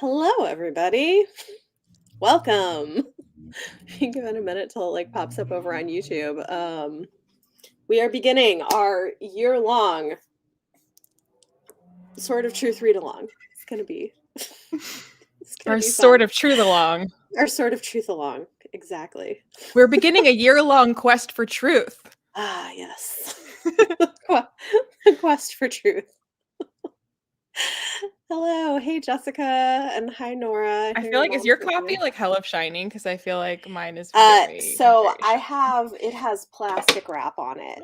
Hello, everybody. Welcome. Give it a minute till it pops up over on YouTube. We are beginning our year-long Sword of Truth Readalong. It's gonna be Our be Sword fun. of Truth Along. Our Sword of Truth along. Exactly. We're beginning a year-long quest for truth. Ah, yes. The quest for truth. Hello, hey Jessica, and hi Nora. I Here feel like, is mom's your with copy you. like hella shiny? Because I feel like mine is very, So very I shiny. have it has plastic wrap on it.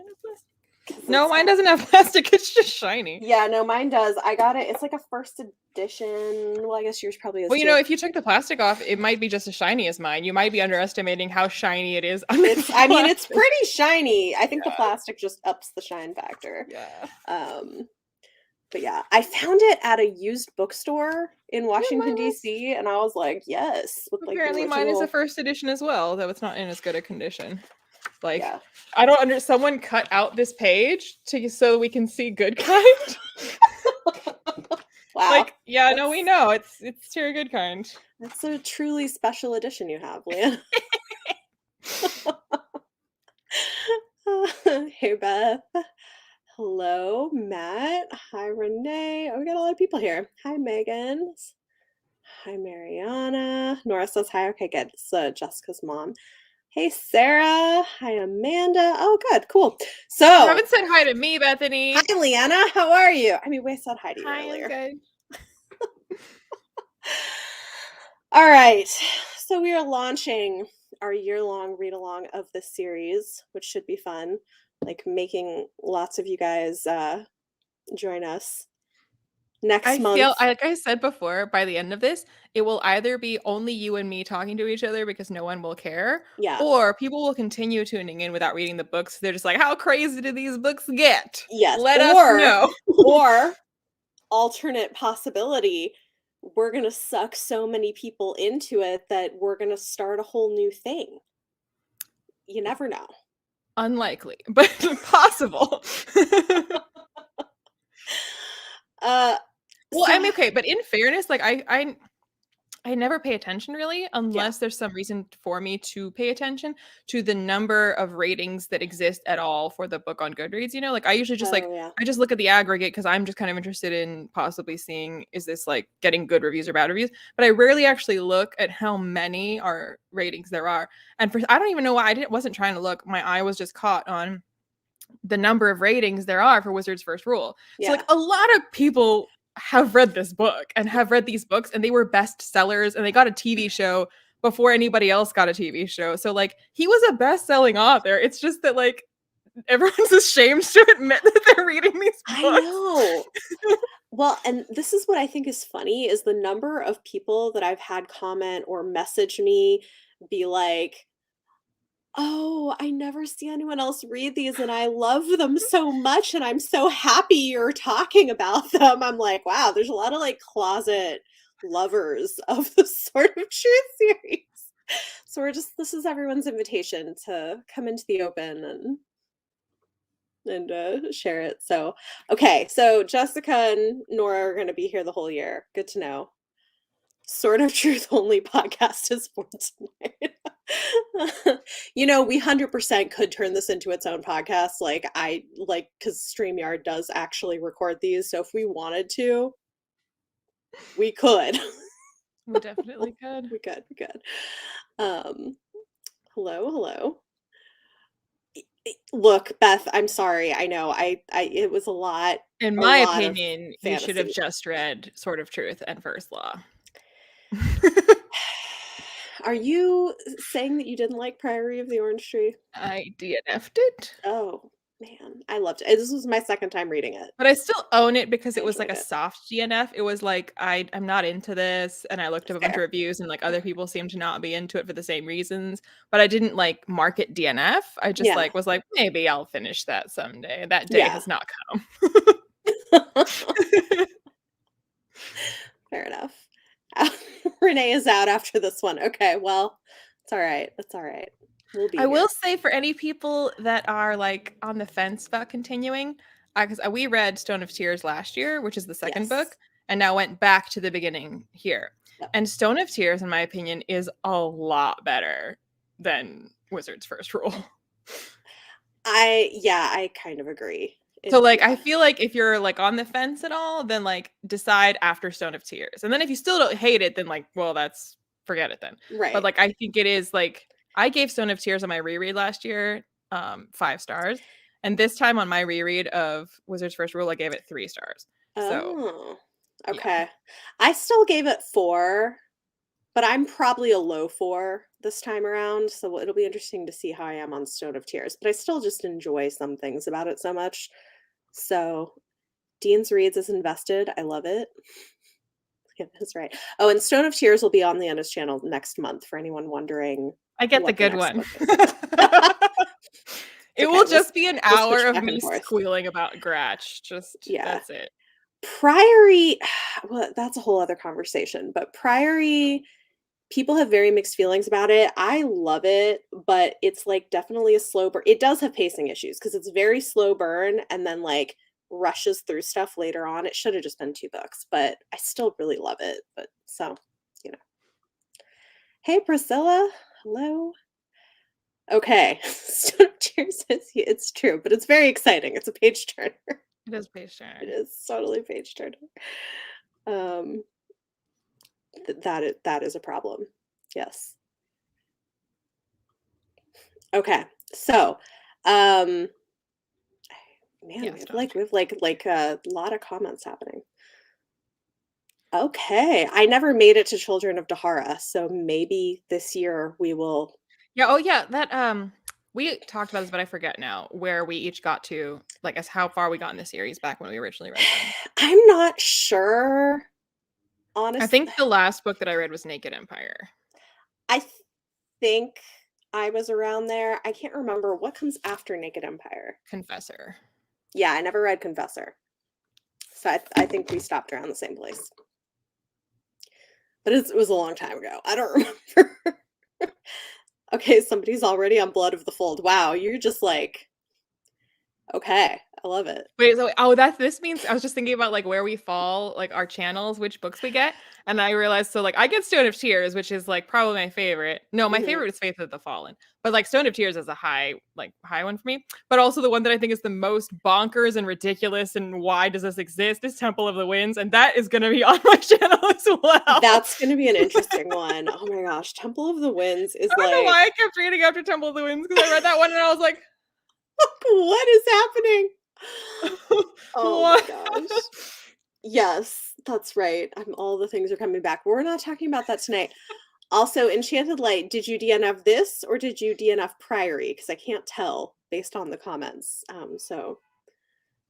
No, mine doesn't have plastic. It's just shiny. Yeah, no, mine does. I got it. It's like a first edition. Well, I guess yours probably is Well, too. if you took the plastic off, it might be just as shiny as mine. You might be underestimating how shiny it is under the I mean, it's plastic. pretty shiny. I think the Yeah. plastic just ups the shine factor. Yeah. But yeah, I found it at a used bookstore in Washington, mine was- D.C., and I was like, yes, with like the Apparently, mine is a original. first edition as well, though it's not in as good a condition. Like, Yeah. I don't under. Someone cut out this page so we can see Goodkind. Wow. Like, yeah, no, we know it's Terry Goodkind. That's a truly special edition you have, Leah. Hey, Beth. Hello, Matt. Hi, Renee. Oh, we got a lot of people here. Hi, Megan. Hi, Mariana. Nora says hi. Okay, good. So Jessica's mom. Hey, Sarah. Hi, Amanda. Oh, good. Cool. So, You haven't said hi to me, Bethany. hi, Leanna. How are you? I mean, we said hi to you Hi, earlier. I'm good. All right. So we are launching our year-long read-along of this series, which should be fun. Like making lots of you guys join us next month. Like I said before, by the end of this, it will either be only you and me talking to each other because no one will care, Yeah. or people will continue tuning in without reading the books. They're just like, how crazy do these books get? Yes. Let us know. Or alternate possibility, we're going to suck so many people into it that we're going to start a whole new thing. You never know. Unlikely, but possible. Well, I'm okay, but in fairness, like I never pay attention really unless there's some reason for me to pay attention to the number of ratings that exist at all for the book on Goodreads. Like I usually just I just look at the aggregate because I'm just kind of interested in possibly seeing, is this like getting good reviews or bad reviews? But I rarely actually look at how many ratings there are. And I don't even know why wasn't trying to look. My eye was just caught on the number of ratings there are for Wizard's First Rule. So like a lot of people have read this book and have read these books, and they were bestsellers, and they got a TV show before anybody else got a TV show. So like he was a best-selling author. It's just that like everyone's ashamed to admit that they're reading these books. I know. Well, and this is what I think is funny is the number of people that I've had comment or message me be like, oh, I never see anyone else read these and I love them so much and I'm so happy you're talking about them. I'm like, wow, there's a lot of like closet lovers of the Sword of Truth series. So this is everyone's invitation to come into the open and share it. So, okay, so Jessica and Nora are going to be here the whole year. Good to know. Sword of Truth only podcast is for tonight. We 100% could turn this into its own podcast. Because StreamYard does actually record these. So if we wanted to, we could. We definitely could. We could. Hello. Look, Beth, I'm sorry. I know. It was a lot. In my opinion, you should have just read Sword of Truth and First Law. Are you saying that you didn't like Priory of the Orange Tree? I DNF'd it. Oh, man. I loved it. This was my second time reading it. But I still own it because it was like a soft DNF. It was like, I'm not into this. And I looked up a bunch of reviews and like other people seem to not be into it for the same reasons. But I didn't like mark it DNF. I just was like, maybe I'll finish that someday. That day has not come. Fair enough. Renee is out after this one. Okay, well, it's all right. That's all right. We'll be I will say, for any people that are like on the fence about continuing, because we read Stone of Tears last year, which is the second book, and now went back to the beginning here. Yep. And Stone of Tears, in my opinion, is a lot better than Wizard's First Rule. I kind of agree. So, like, Yeah, I feel like if you're, like, on the fence at all, then, like, decide after Stone of Tears. And then if you still don't hate it, then, like, well, that's forget it then. But, right. like, I think it is, like I gave Stone of Tears on my reread last year, 5 stars. And this time on my reread of Wizard's First Rule, I gave it 3 stars. So, Oh, yeah. okay. I still gave it 4, but I'm probably a low 4 this time around, so it'll be interesting to see how I am on Stone of Tears, but I still just enjoy some things about it so much. So, Dean's Reads is invested. I love it. Yeah, that's right. Oh, and Stone of Tears will be on the Ennis channel next month for anyone wondering I get the what the good next one. book is. It's It okay. will just be an We'll hour switch of back and me forth. squealing about Gratch. Just Yeah. that's it. Priory, well, that's a whole other conversation, but Priory, people have very mixed feelings about it. I love it, but it's like definitely a slow burn. It does have pacing issues because it's very slow burn and then like rushes through stuff later on. It should have just been 2 books, but I still really love it. But so, you know. Hey Priscilla. Hello. Okay. Stone of Tears says it's true, but it's very exciting. It's a page turner. It is It patient. is totally page turner. Um that is a problem. Yes. Okay. So, um man, Yeah, we have Stone of like Tears. a lot of comments happening. Okay. I never made it to Children of Dahara, so maybe this year we will. Yeah, oh yeah, that we talked about this, but I forget now where we each got to, like as how far we got in the series back when we originally read them. I'm not sure, I honest. think the last book that I read was Naked Empire. I think I was around there. I can't remember what comes after Naked Empire. Confessor. Yeah, I never read Confessor. So I think we stopped around the same place. But it was a long time ago. I don't remember. Okay, somebody's already on Blood of the Fold. Wow, you're just like, okay, I love it. Wait, so oh, that's this means I was just thinking about like where we fall, like our channels, which books we get, and I realized so like I get Stone of Tears, which is like probably my favorite. No, my Mhm. favorite is Faith of the Fallen, but like Stone of Tears is a high one for me. But also the one that I think is the most bonkers and ridiculous and why does this exist is Temple of the Winds, and that is going to be on my channel as well. That's gonna be an interesting one. Oh my gosh, Temple of the Winds is I don't know like, why I kept reading after Temple of the Winds because I read that one and I was like, what is happening? Oh my what? gosh. Yes, that's right. All the things are coming back. We're not talking about that tonight. Also, Enchanted Light, did you DNF this or did you DNF Priory? Because I can't tell based on the comments.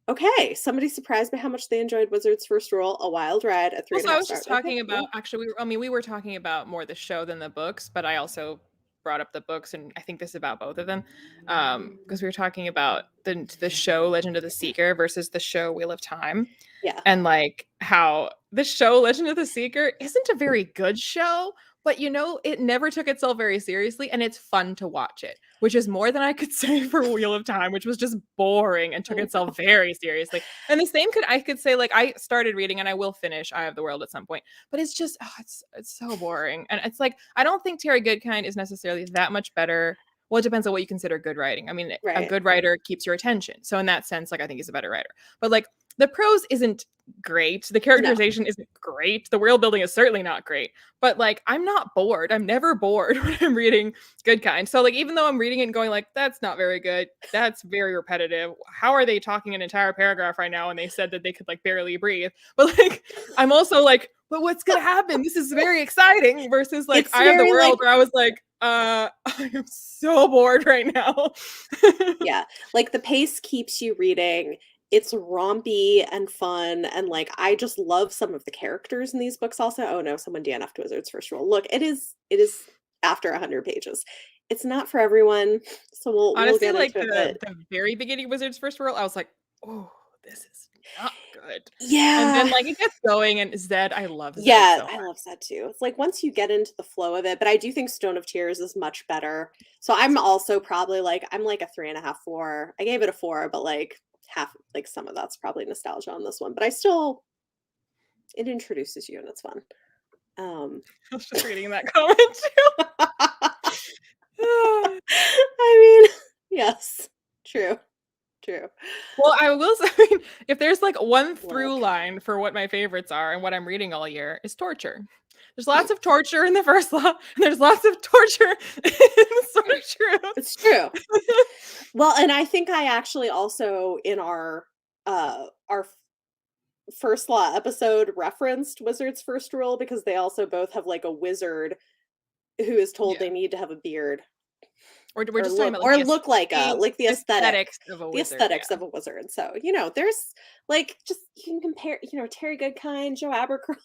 Okay, somebody surprised by how much they enjoyed Wizard's First Rule, a wild ride at three Well, and a so I half was just stars. Okay, talking about cool. actually, I mean, we were talking about more the show than the books, but I also brought up the books, and I think this is about both of them, because we were talking about the show Legend of the Seeker versus the show Wheel of Time, Yeah, and like how the show Legend of the Seeker isn't a very good show, but you know, it never took itself very seriously, and it's fun to watch it, which is more than I could say for Wheel of Time, which was just boring and I took know. itself very seriously. And the same could I could say like I started reading and I will finish Eye of the World at some point, but it's just it's so boring. And it's like I don't think Terry Goodkind is necessarily that much better. Well, it depends on what you consider good writing. I mean, a Right. good writer keeps your attention. So in that sense, like I think he's a better writer. But like the prose isn't great. The No. characterization isn't great. The world building is certainly not great. But like I'm not bored. I'm never bored when I'm reading Goodkind. So like even though I'm reading it and going like that's not very good, that's very repetitive. How are they talking an entire paragraph right now and they said that they could like barely breathe? But like I'm also like, but what's gonna happen? This is very exciting versus like It's Eye of the very like, World where I was like, I am so bored right now. yeah, like the pace keeps you reading. It's rompy and fun, and like I just love some of the characters in these books also. Oh no, someone DNF'd Wizard's First Rule. Look, it is after 100 pages. It's not for everyone, so we'll Honestly, get like into it, but the very beginning Wizards First World, I was like, oh, this is not good. And then yeah. like it gets going and Zed, I love Zed Yeah, so I much. love that too. It's like once you get into the flow of it, but I do think Stone of Tears is much better. So I'm also probably like I'm like a 3.5, 4. I gave it a 4, but like half like some of that's probably nostalgia on this one. But I still it introduces you and it's fun. I was just reading that comment too. I mean, yes, true, true. Well, I will say, I mean, if there's like one through Look, line for what my favorites are and what I'm reading all year is torture. There's lots of torture in the first law, and there's lots of torture in the Sword of it's true. Truth. Well, and I think I actually also in our first law episode referenced Wizard's First Rule because they also both have like a wizard who is told Yeah. they need to have a beard We're just talking about like like the aesthetics of a wizard. aesthetics Yeah. of a wizard. So, there's like just you can compare, Terry Goodkind, Joe Abercrombie.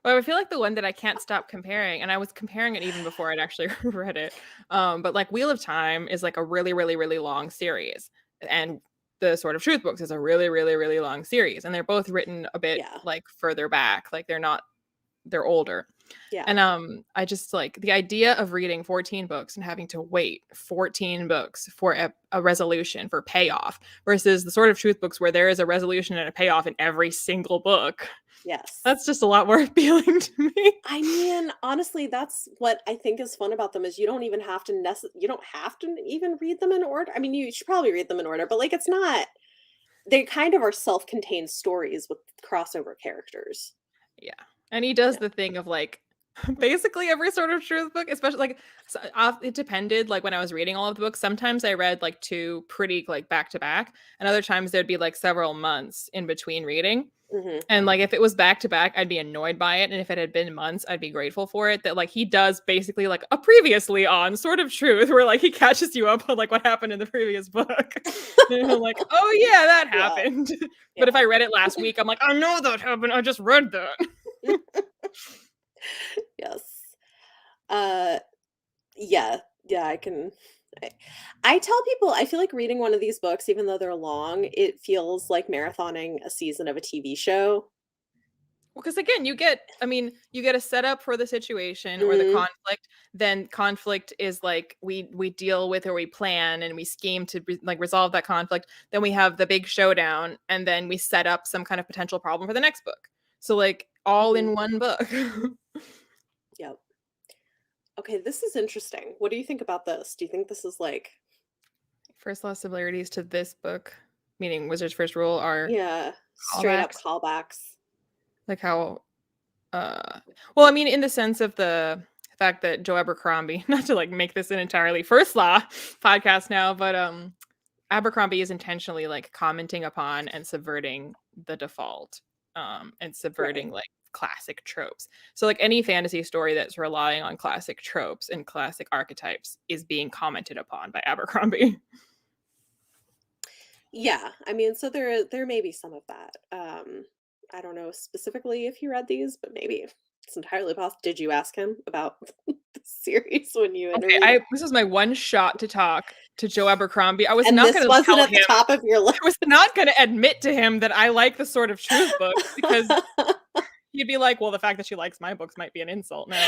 Well, I feel like the one that I can't stop comparing, and I was comparing it even before I'd actually read it. But like Wheel of Time is like a really, really, really long series, and the Sword of Truth books is a really, really, really long series, and they're both written a bit Yeah. like further back, like they're older. Yeah. And I just like the idea of reading 14 books and having to wait 14 books for a resolution for payoff versus the Sword of Truth books where there is a resolution and a payoff in every single book. Yes. That's just a lot more appealing to me. I mean, honestly, that's what I think is fun about them is you don't even have to you don't have to even read them in order. I mean, you should probably read them in order, but like it's not they kind of are self-contained stories with crossover characters. Yeah. And he does Yeah. the thing of like basically every Sort of Truth book, especially like it depended like when I was reading all of the books. Sometimes I read like two pretty like back to back, and other times there'd be like several months in between reading. Mhm. And like if it was back to back, I'd be annoyed by it. And if it had been months, I'd be grateful for it. That like he does basically like a previously on Sort of Truth, where like he catches you up on like what happened in the previous book. And you're like, oh yeah, that Yeah. happened. But if Yeah. I read it last week, I'm like, I know that happened. I just read that. Yes. Uh yeah. Yeah, I, I tell people I feel like reading one of these books even though they're long, it feels like marathoning a season of a TV show. Well, because again, I mean, you get a setup for the situation or the Mhm. conflict. Then conflict is like we deal with or we plan and we scheme to like resolve that conflict. Then we have the big showdown, and then we set up some kind of potential problem for the next book. So like all Mhm. in one book. Yep. Okay, this is interesting. What do you think about this? Do you think this is like First law similarities to this book, meaning Wizard's First Rule, are yeah, straight up callbacks. callbacks? Like how well, I mean, in the sense of the fact that Joe Abercrombie, not to like make this an entirely first law podcast now, but Abercrombie is intentionally like commenting upon and subverting the default, and Right. subverting like classic tropes. So like any fantasy story that's relying on classic tropes and classic archetypes is being commented upon by Abercrombie. Yeah, I mean, so there may be some of that. I don't know specifically if he read these, but maybe it's entirely possible. Did you ask him about the series when you Okay, interviewed him? I this is my one shot to talk to Joe Abercrombie. I was And not this going to wasn't tell at the him top of your I was not gonna admit to him that I like the Sword of Truth books because list. he'd be like, "Well, the fact that she likes my books might be an insult now."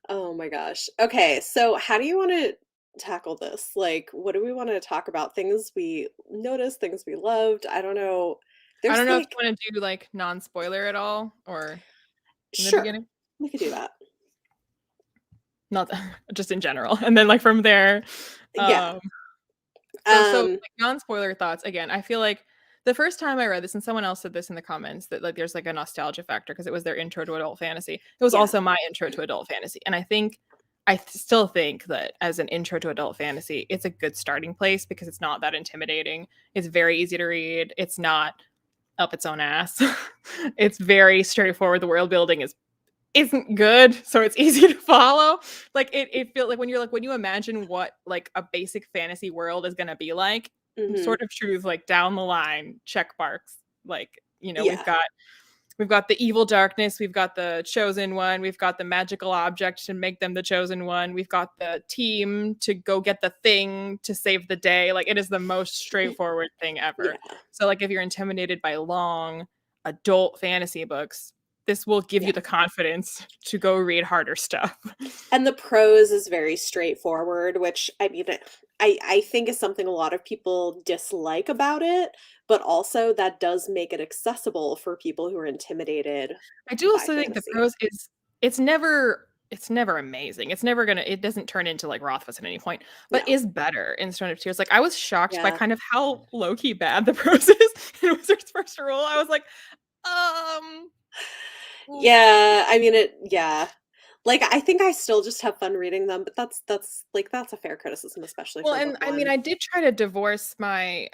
Oh my gosh. Okay, so how do you want to tackle this? Like, what do we want to talk about? Things we noticed, things we loved. I don't know. I There's don't know if like, you wanna do, like, non-spoiler at all or in the sure, beginning? we could do that. Not just in general, and then, like, from there, Yeah. um so, Um, like, non-spoiler thoughts, again, I feel like the first time I read this, and someone else said this in the comments, that, like, there's, like, a nostalgia factor because it was their intro to adult fantasy. It was yeah. also my intro to adult fantasy, and still think that as an intro to adult fantasy, it's a good starting place because it's not that intimidating. It's very easy to read. It's not up its own ass. It's very straightforward. The world building isn't good, so it's easy to follow. Like it feels like when you imagine what like a basic fantasy world is gonna be like, Mhm. Sort of Truth, like down the line, check marks. Like, Yeah. we've got the evil darkness, we've got the chosen one, we've got the magical object to make them the chosen one, we've got the team to go get the thing to save the day. Like it is the most straightforward thing ever. Yeah. So like if you're intimidated by long adult fantasy books, this will give you Yeah. the confidence to go read harder stuff. And the prose is very straightforward, which I mean, I think is something a lot of people dislike about it, but also that does make it accessible for people who are intimidated I do by also think the fantasy. prose is it's never amazing. It's never gonna it doesn't turn into like Rothfuss at any point, but No. is better in Sword of Tears. Like I was shocked by Yeah. kind of how low key bad the prose is in Wizard's First Rule. I was like, oof. Yeah, I mean yeah. Like, I think I still just have fun reading them, but that's a fair criticism, especially Well, for and book I mean, 1. I did try to divorce my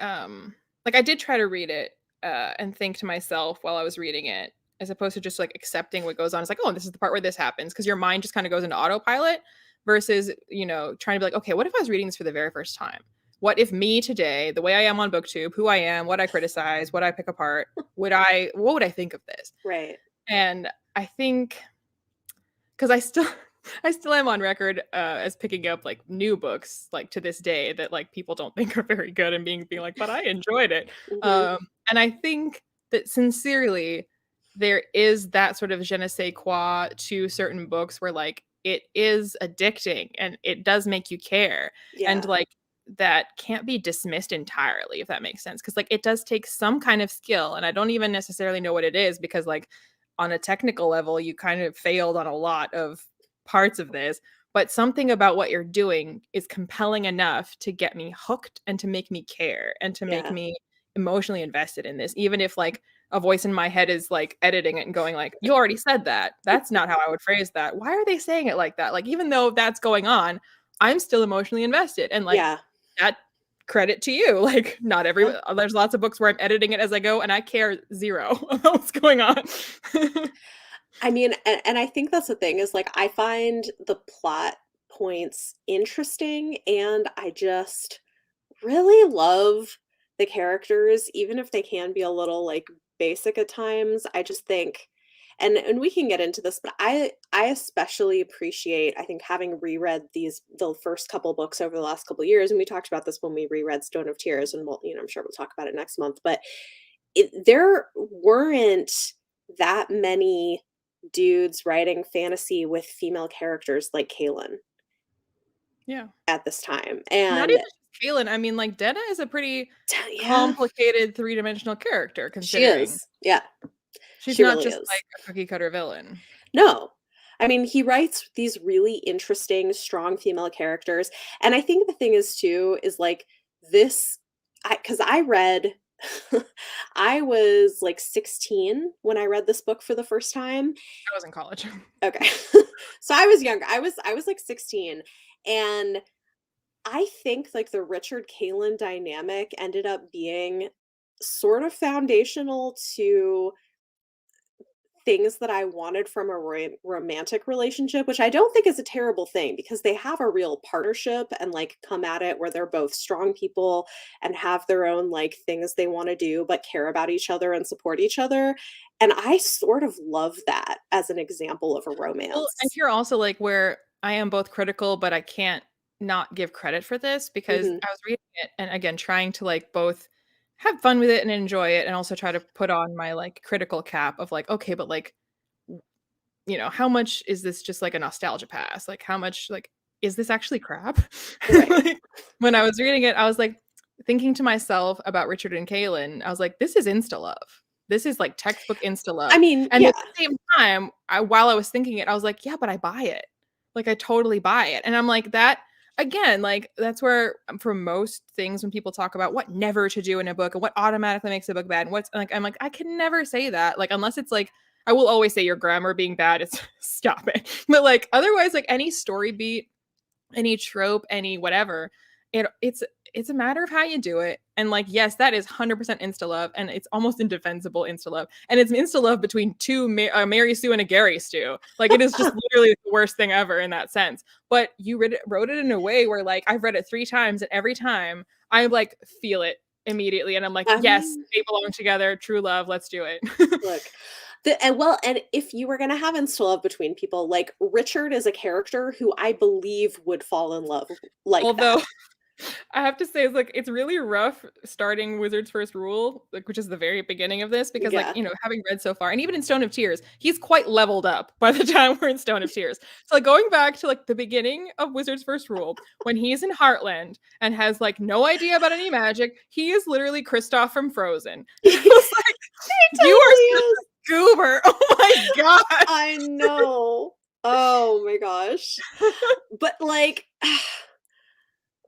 like I did try to read it and think to myself while I was reading it, as opposed to just like accepting what goes on. It's like, oh, this is the part where this happens, because your mind just kind of goes into autopilot versus, trying to be like, okay, what if I was reading this for the very first time? What if me today, the way I am on BookTube, who I am, what I criticize, what I pick apart, what would I think of this? Right. And I think because I still I still am on record as picking up like new books like to this day that like people don't think are very good and being like, but I enjoyed it. Mhm. And I think that sincerely there is that sort of je ne sais quoi to certain books where like it is addicting and it does make you care, and Yeah. like that can't be dismissed entirely, if that makes sense, because like it does take some kind of skill, and I don't even necessarily know what it is, because like on a technical level, you kind of failed on a lot of parts of this, but something about what you're doing is compelling enough to get me hooked and to make me care and to make Yeah. me emotionally invested in this, even if like a voice in my head is like editing it and going like, you already said that, that's not how I would phrase that, why are they saying it like that? Like even though that's going on, I'm still emotionally invested, and like Yeah. that, credit to you. Like not every Yeah. there's lots of books where I'm editing it as I go and I care zero about what's going on. I mean, and I think that's the thing is like I find the plot points interesting and I just really love the characters, even if they can be a little like basic at times. I just think and we can get into this, but I especially appreciate I think having reread the first couple books over the last couple years, and we talked about this when we reread Stone of Tears, and I'm sure we'll talk about it next month, but there weren't that many dudes writing fantasy with female characters like Kaylin Yeah. at this time, Not and even just Kaylin, I mean, like, Denna is a pretty yeah, complicated three-dimensional character, she considering is. Yeah, she's she not really just is. like a cookie cutter villain. No. I mean, he writes these really interesting, strong female characters, and I think the thing is too, is like this because I read I was like 16 when I read this book for the first time. I was in college. Okay. So I was younger. I was like 16, and I think like the Richard Kalin dynamic ended up being sort of foundational to things that I wanted from a romantic relationship, which I don't think is a terrible thing because they have a real partnership and like come at it where they're both strong people and have their own like things they want to do, but care about each other and support each other. And I sort of love that as an example of a Well, and romance. here also, like, where I am both critical, but I can't not give credit for this, because Hmm. I was reading it and again trying to like both have fun with it and enjoy it, and also try to put on my like critical cap of like, okay, but like, how much is this just like a nostalgia pass? Like, how much, like, is this actually crap? Right. Like, when I was reading it, I was like thinking to myself about Richard and Kaylin. I was like, this is insta love. This is like textbook insta I love. mean, And yeah, at the same time, while I was thinking it, I was like, yeah, but I buy it. Like, I totally buy it. And I'm like, that again, like, that's where for most things, when people talk about what never to do in a book and what automatically makes a book bad, and what's like, I'm like, I can never say that. Like, unless it's like, I will always say your grammar being bad. It's stop it. But like otherwise, like any story beat, any trope, any whatever, it's a matter of how you do it. And like, yes, that is 100% insta love, and it's almost indefensible insta love, and it's insta love between two Mary Sue and a Gary Stew. Like it is just literally the worst thing ever in that sense. But you wrote it in a way where like I've read it 3 times, and every time I like feel it immediately, and I'm like, I yes, mean, they belong together, true love, let's do it. look, and if you were gonna have insta love between people, like Richard is a character who I believe would fall in love like Although that. I have to say, it's like it's really rough starting Wizard's First Rule, like which is the very beginning of this, because like Yeah. having read so far, and even in Stone of Tears, he's quite leveled up by the time we're in Stone of Tears. So like going back to like the beginning of Wizard's First Rule, when he's in Heartland and has like no idea about any magic, he is literally Kristoff from Frozen. And I was like, He you are totally such is. a goober. Oh my god. I know. Oh my gosh. But like,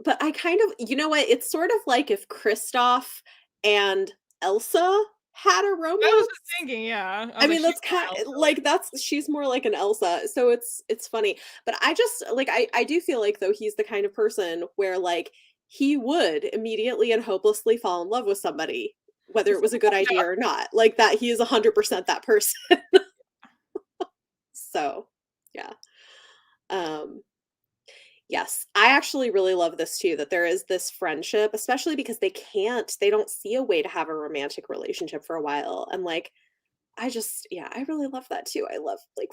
but I kind of, you know what? It's sort of like if Kristoff and Elsa had a I was romance. just thinking, yeah. I I was like, mean, she's that's more kind Elsa. like that's she's more like an Elsa, so it's funny. But I just like I do feel like though he's the kind of person where like he would immediately and hopelessly fall in love with somebody, whether it was a good idea or not. Like that he is 100% that person. So, yeah. Um yes, I actually really love this too that there is this friendship, especially because they don't see a way to have a romantic relationship for a while. And like I just yeah, I really love that too. I love like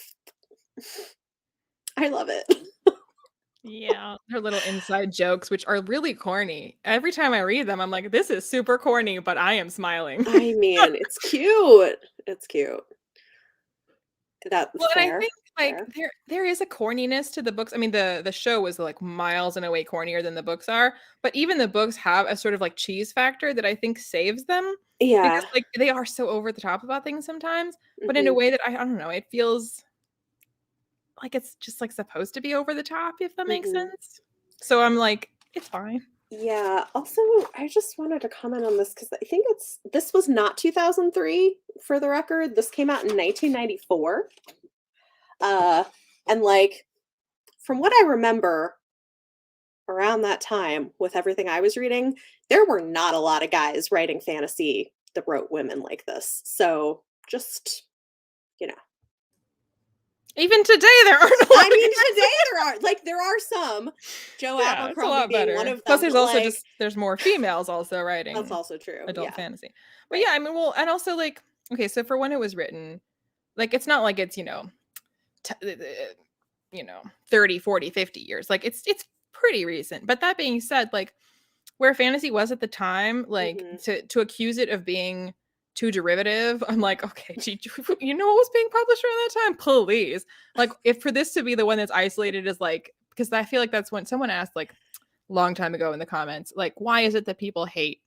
I love it. Yeah, her little inside jokes, which are really corny. Every time I read them, I'm like, "This is super corny," but I am smiling. I mean, it's cute. It's cute. That's Well, and I fair. think, like, Fair. there is a corniness to the books. I mean, the show was, like, miles and away cornier than the books are, but even the books have a sort of, like, cheese factor that I think saves them because, Yeah. like, they are so over the top about things sometimes, but in a Mhm. way that I don't know, it feels like it's just, like, supposed to be over the top, if that makes Mhm. sense. So I'm like, "It's fine." Yeah. Also, I just wanted to comment on this because I think this was not 2003 for the record. This came out in 1994. Uh, and like from what I remember around that time with everything I was reading, there were not a lot of guys writing fantasy that wrote women like this. So just, you know. Even today, there aren't a lot I of mean, guys. today there are some, Joe Yeah, it's a Abercrombie lot being one better. of Plus, them, there's but also like just there's more females also that's writing also true. adult Yeah. fantasy. But Right. yeah, I mean, well, and also like, okay, so for when it was written, like it's not like it's, t- uh, uh, 30, 40, 50 years. Like it's pretty recent. But that being said, like where fantasy was at the time, like Mhm. to accuse it of being too derivative, I'm like, okay, gee, you know what was being published around that time? Please. Like if for this to be the one that's isolated is like because I feel like that's when someone asked like long time ago in the comments, like, why is it that people hate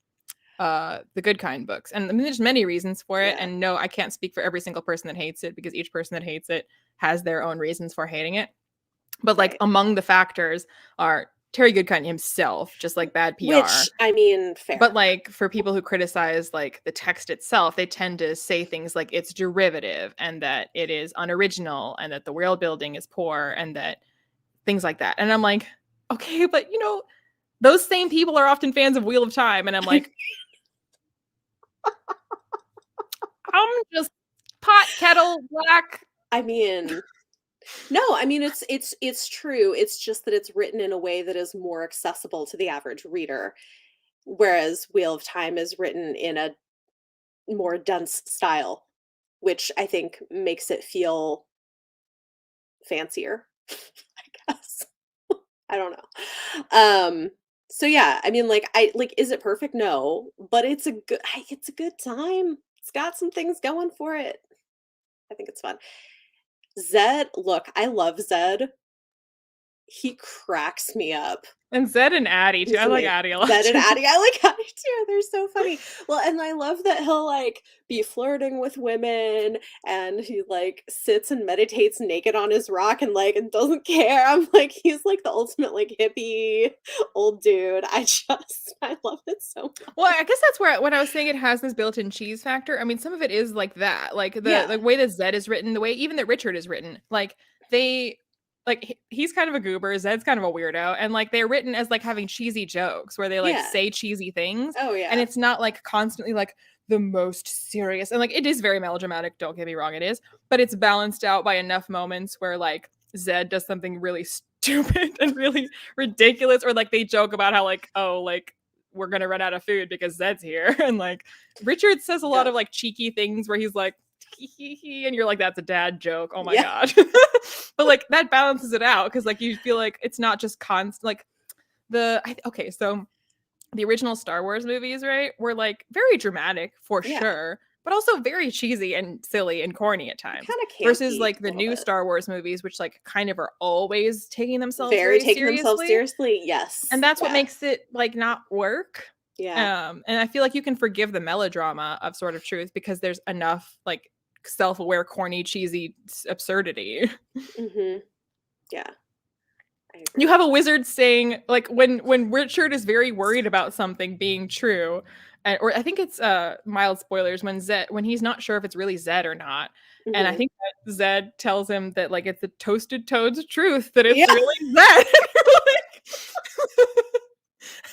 the Goodkind books? And I mean there's many reasons for it. Yeah. And no, I can't speak for every single person that hates it because each person that hates it has their own reasons for hating it. But like Right. among the factors are Terry Goodkind himself, just like bad PR. Which I mean, But fair. like for people who criticize like the text itself, they tend to say things like it's derivative and that it is unoriginal and that the world building is poor and that things like that. And I'm like, okay, but those same people are often fans of Wheel of Time. And I'm like, I'm just pot kettle black. I mean, no, I mean it's true. It's just that it's written in a way that is more accessible to the average reader, whereas Wheel of Time is written in a more dense style, which I think makes it feel fancier, I guess. I don't know. So yeah, I mean like I like is it perfect? No, but it's a good time. It's got some things going for it. I think it's fun. Zed, look, I love Zed. He cracks me up. And Zed and Addie too. He's I like amazing. Addie a lot Zed and too. Addie, I like Addie too, they're so funny. Well, and I love that he'll, like, be flirting with women, and he, like, sits and meditates naked on his rock and doesn't care. I'm like, he's, like, the ultimate, like, hippie old dude. I love it so Well, much. I guess that's where when I was saying it has this built-in cheese factor. I mean, some of it is like that. Like the Yeah. way that Zed is written, the way even that Richard is written, like they he's kind of a goober, Zed's kind of a weirdo, and like they're written as like having cheesy jokes where they like Yeah. say cheesy things, Oh, and yeah. it's not like constantly like the most serious. And like it is very melodramatic, don't get me wrong, it is, but it's balanced out by enough moments where like Zed does something really stupid and really ridiculous, or like they joke about how like, oh, like we're gonna run out of food because Zed's here. And like Richard says a lot Yep. of like cheeky things where he's like, and you're like, that's a dad joke. Oh my Yeah. god. But like that balances it out because like you feel like it's not just constant like Okay, so the original Star Wars movies, right, were like very dramatic for Yeah. sure, but also very cheesy and silly and corny at times. Kind of Versus campy like a the little new bit. Star Wars movies, which like kind of are always taking themselves Very very taking themselves seriously. seriously. And Yes. that's what Yeah. makes it like not work. Yeah. And I feel like you can forgive the melodrama of Sword of Truth because there's enough like self-aware, corny, cheesy absurdity. Mhm. Yeah. I You agree. have a wizard saying like when Richard is very worried about something being true, or I think it's mild spoilers when he's not sure if it's really Zed or not, and I Mhm. think that Zed tells him that like it's a toasted toad's truth that it's Yeah. really Zed.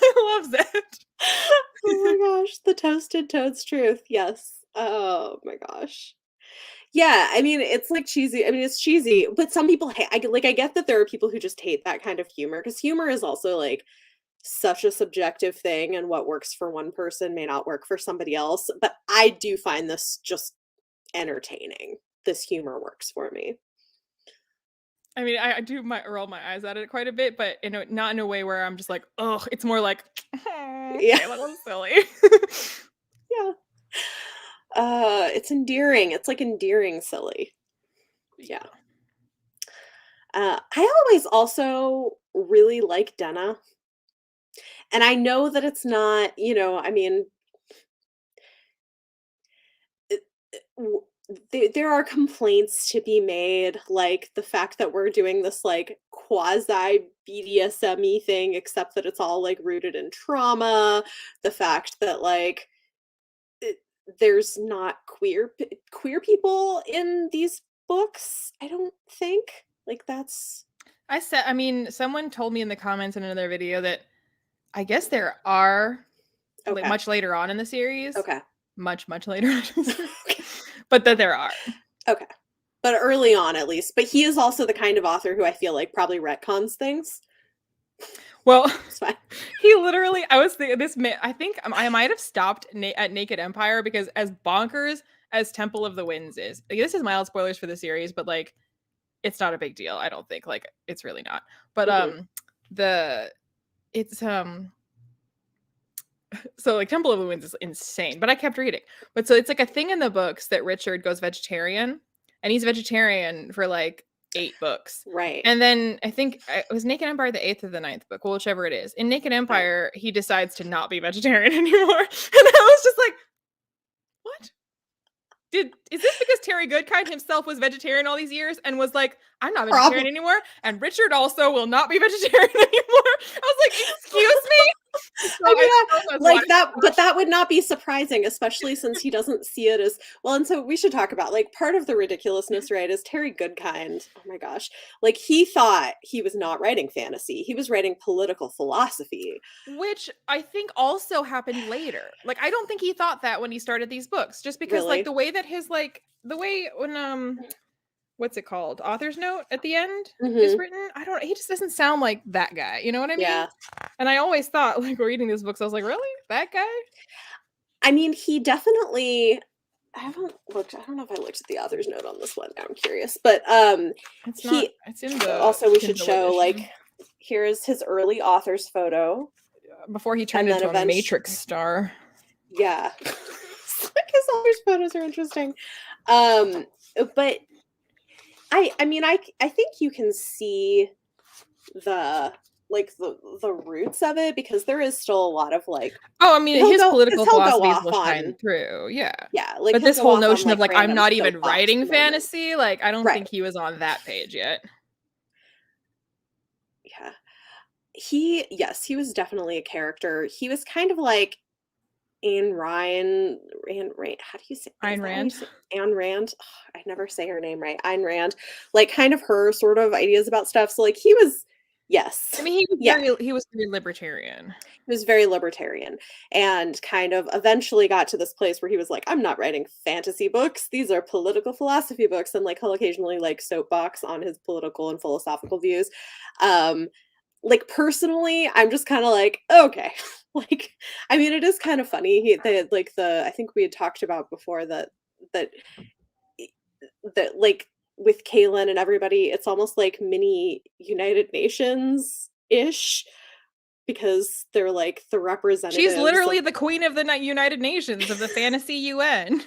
I love Zed. Oh my gosh, the toasted toad's truth. Yes. Oh my gosh. Yeah, I mean, it's like cheesy. I mean, it's cheesy, but some people I get that there are people who just hate that kind of humor because humor is also like such a subjective thing and what works for one person may not work for somebody else, but I do find this just entertaining. This humor works for me. I mean, I do roll my eyes at it quite a bit, but not in a way where I'm just like, oh, it's more like, Yeah. okay, that was silly. Yeah. It's endearing. It's like endearing silly. Yeah. Yeah. I always also really like Denna. And I know that it's not, I mean, it, there are complaints to be made, like the fact that we're doing this like quasi BDSM-y thing, except that it's all like rooted in trauma. The fact that like it, there's not queer people in these books. I don't think like that's I mean, someone told me in the comments in another video that I guess there are okay. much later on in the series, Okay. much later on in the series, but that there are. Okay. But early on, at least. But he is also the kind of author who I feel like probably retcons things. Well, It's fine. he literally, I was thinking I think I might have stopped at Naked Empire because as bonkers as Temple of the Winds is, like, this is mild spoilers for the series, but like it's not a big deal. I don't think like it's really not. But Mhm. the it's so like Temple of the Winds is insane, but I kept reading. But so it's like a thing in the books that Richard goes vegetarian, and he's vegetarian for like 8 books. Right. And then I think it was Naked Empire the eighth or the ninth book, well, whichever it is. In Naked Okay. Empire, he decides to not be vegetarian anymore, and I was just like, what? Is this because Terry Goodkind himself was vegetarian all these years and was like, I'm not Probably. vegetarian anymore, and Richard also will not be vegetarian anymore? I was like, excuse me. So I I mean, still was like watching. that, but that would not be surprising, especially since he doesn't see it as well. And so we should talk about like part of the ridiculousness, right? Is Terry Goodkind. Oh my gosh. Like he thought he was not writing fantasy, he was writing political philosophy. Which I think also happened later. Like, I don't think he thought that when he started these books, just because like the Really? way that the way when what's it called? Author's note at the end is Hmm. written. I don't He just doesn't sound like that guy. You know what I mean? Yeah. And I always thought like reading these books, I was like, really? That guy? I mean, he definitely I haven't looked. I don't know if I looked at the author's note on this one. Now I'm curious, but It's not he it's in the also we should Kindle show like edition. here's his early author's photo, Before he turned and then into a eventually, Matrix star. yeah, like his author's photos are interesting. Um, but I mean, I think you can see the the roots of it because there is still a lot of like Oh, I mean, he'll his go because political he'll go philosophies off will shine on through, yeah. yeah, like But he'll this go whole off on notion of, like like, I'm random not even soapbox writing moments. fantasy, like, I don't Right. think he was on that page yet. Yeah. Yes, he was definitely a character. He was kind of like Ayn Rand, Rand, how do you say, is Ayn that how you Rand. say, Ayn Rand? Ugh, I never say her name right. Ayn Rand, like kind of her sort of ideas about stuff. So like he was, I yes, mean, yeah, he was very libertarian. he was very libertarian and kind of eventually got to this place where he was like, I'm not writing fantasy books. These are political philosophy books. And like he'll occasionally like soapbox on his political and philosophical views. Um, like personally, I'm just kind of like, okay. Like, I mean, it is kind of funny. Like the I think we had talked about before that i- that like with Kaylin and everybody, it's almost like mini United Nations ish, because they're like the She's representatives of literally the queen of the United Nations of the fantasy UN.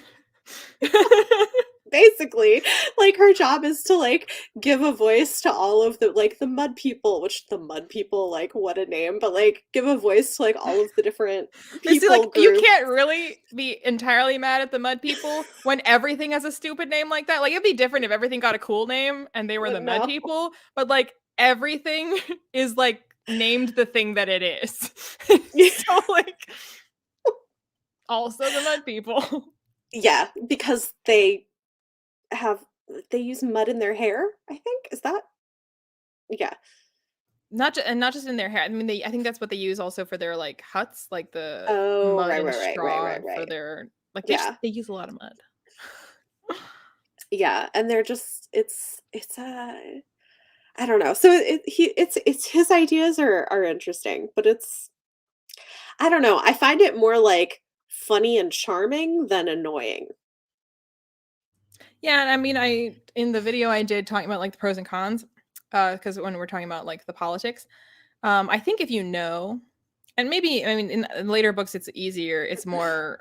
basically, like, her job is to, like, give a voice to all of the like, the mud people, which the mud people, like, what a name, but, like, give a voice to, like, all of the different But see, people like, you groups. can't really be entirely mad at the mud people when everything has a stupid name like that. Like, it'd be different if everything got a cool name and they were the mud No. people, but, like, everything is, like, named the thing that it is. So, like, also the mud people. Yeah, because have they use mud in their hair, I think? Is that yeah. Not just in their hair. I mean, I think that's what they use also for their, like, huts, like, the Oh, mud right, and right, right, right, straw right, for right. their like, Yeah. they use a lot of mud. Yeah, and they're just it's, I don't know. So it's his ideas are interesting, but it's I don't know. I find it more like funny and charming than annoying. Yeah, and I mean, I in the video I did talking about, like, the pros and cons, because when we're talking about, like, the politics, I think if you know and maybe I mean, in later books, it's easier, it's more,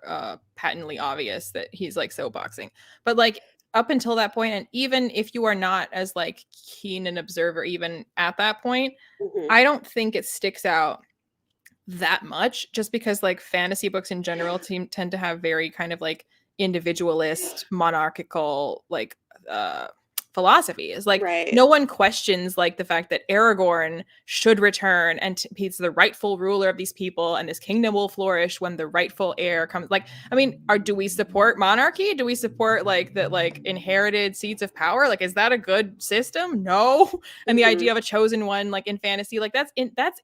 patently obvious that he's, like, soapboxing, but, like, up until that point, and even if you are not as, like, keen an observer even at that point, Mhm. I don't think it sticks out that much just because like fantasy books in general tend to have very kind of like individualist monarchical like uh philosophies like Right. no one questions like the fact that Aragorn should return and he's the rightful ruler of these people and this kingdom will flourish when the rightful heir comes like I mean do we support monarchy, do we support like that like inherited seats of power, like is that a good system? No. And the Mhm. idea of a chosen one like in fantasy like that's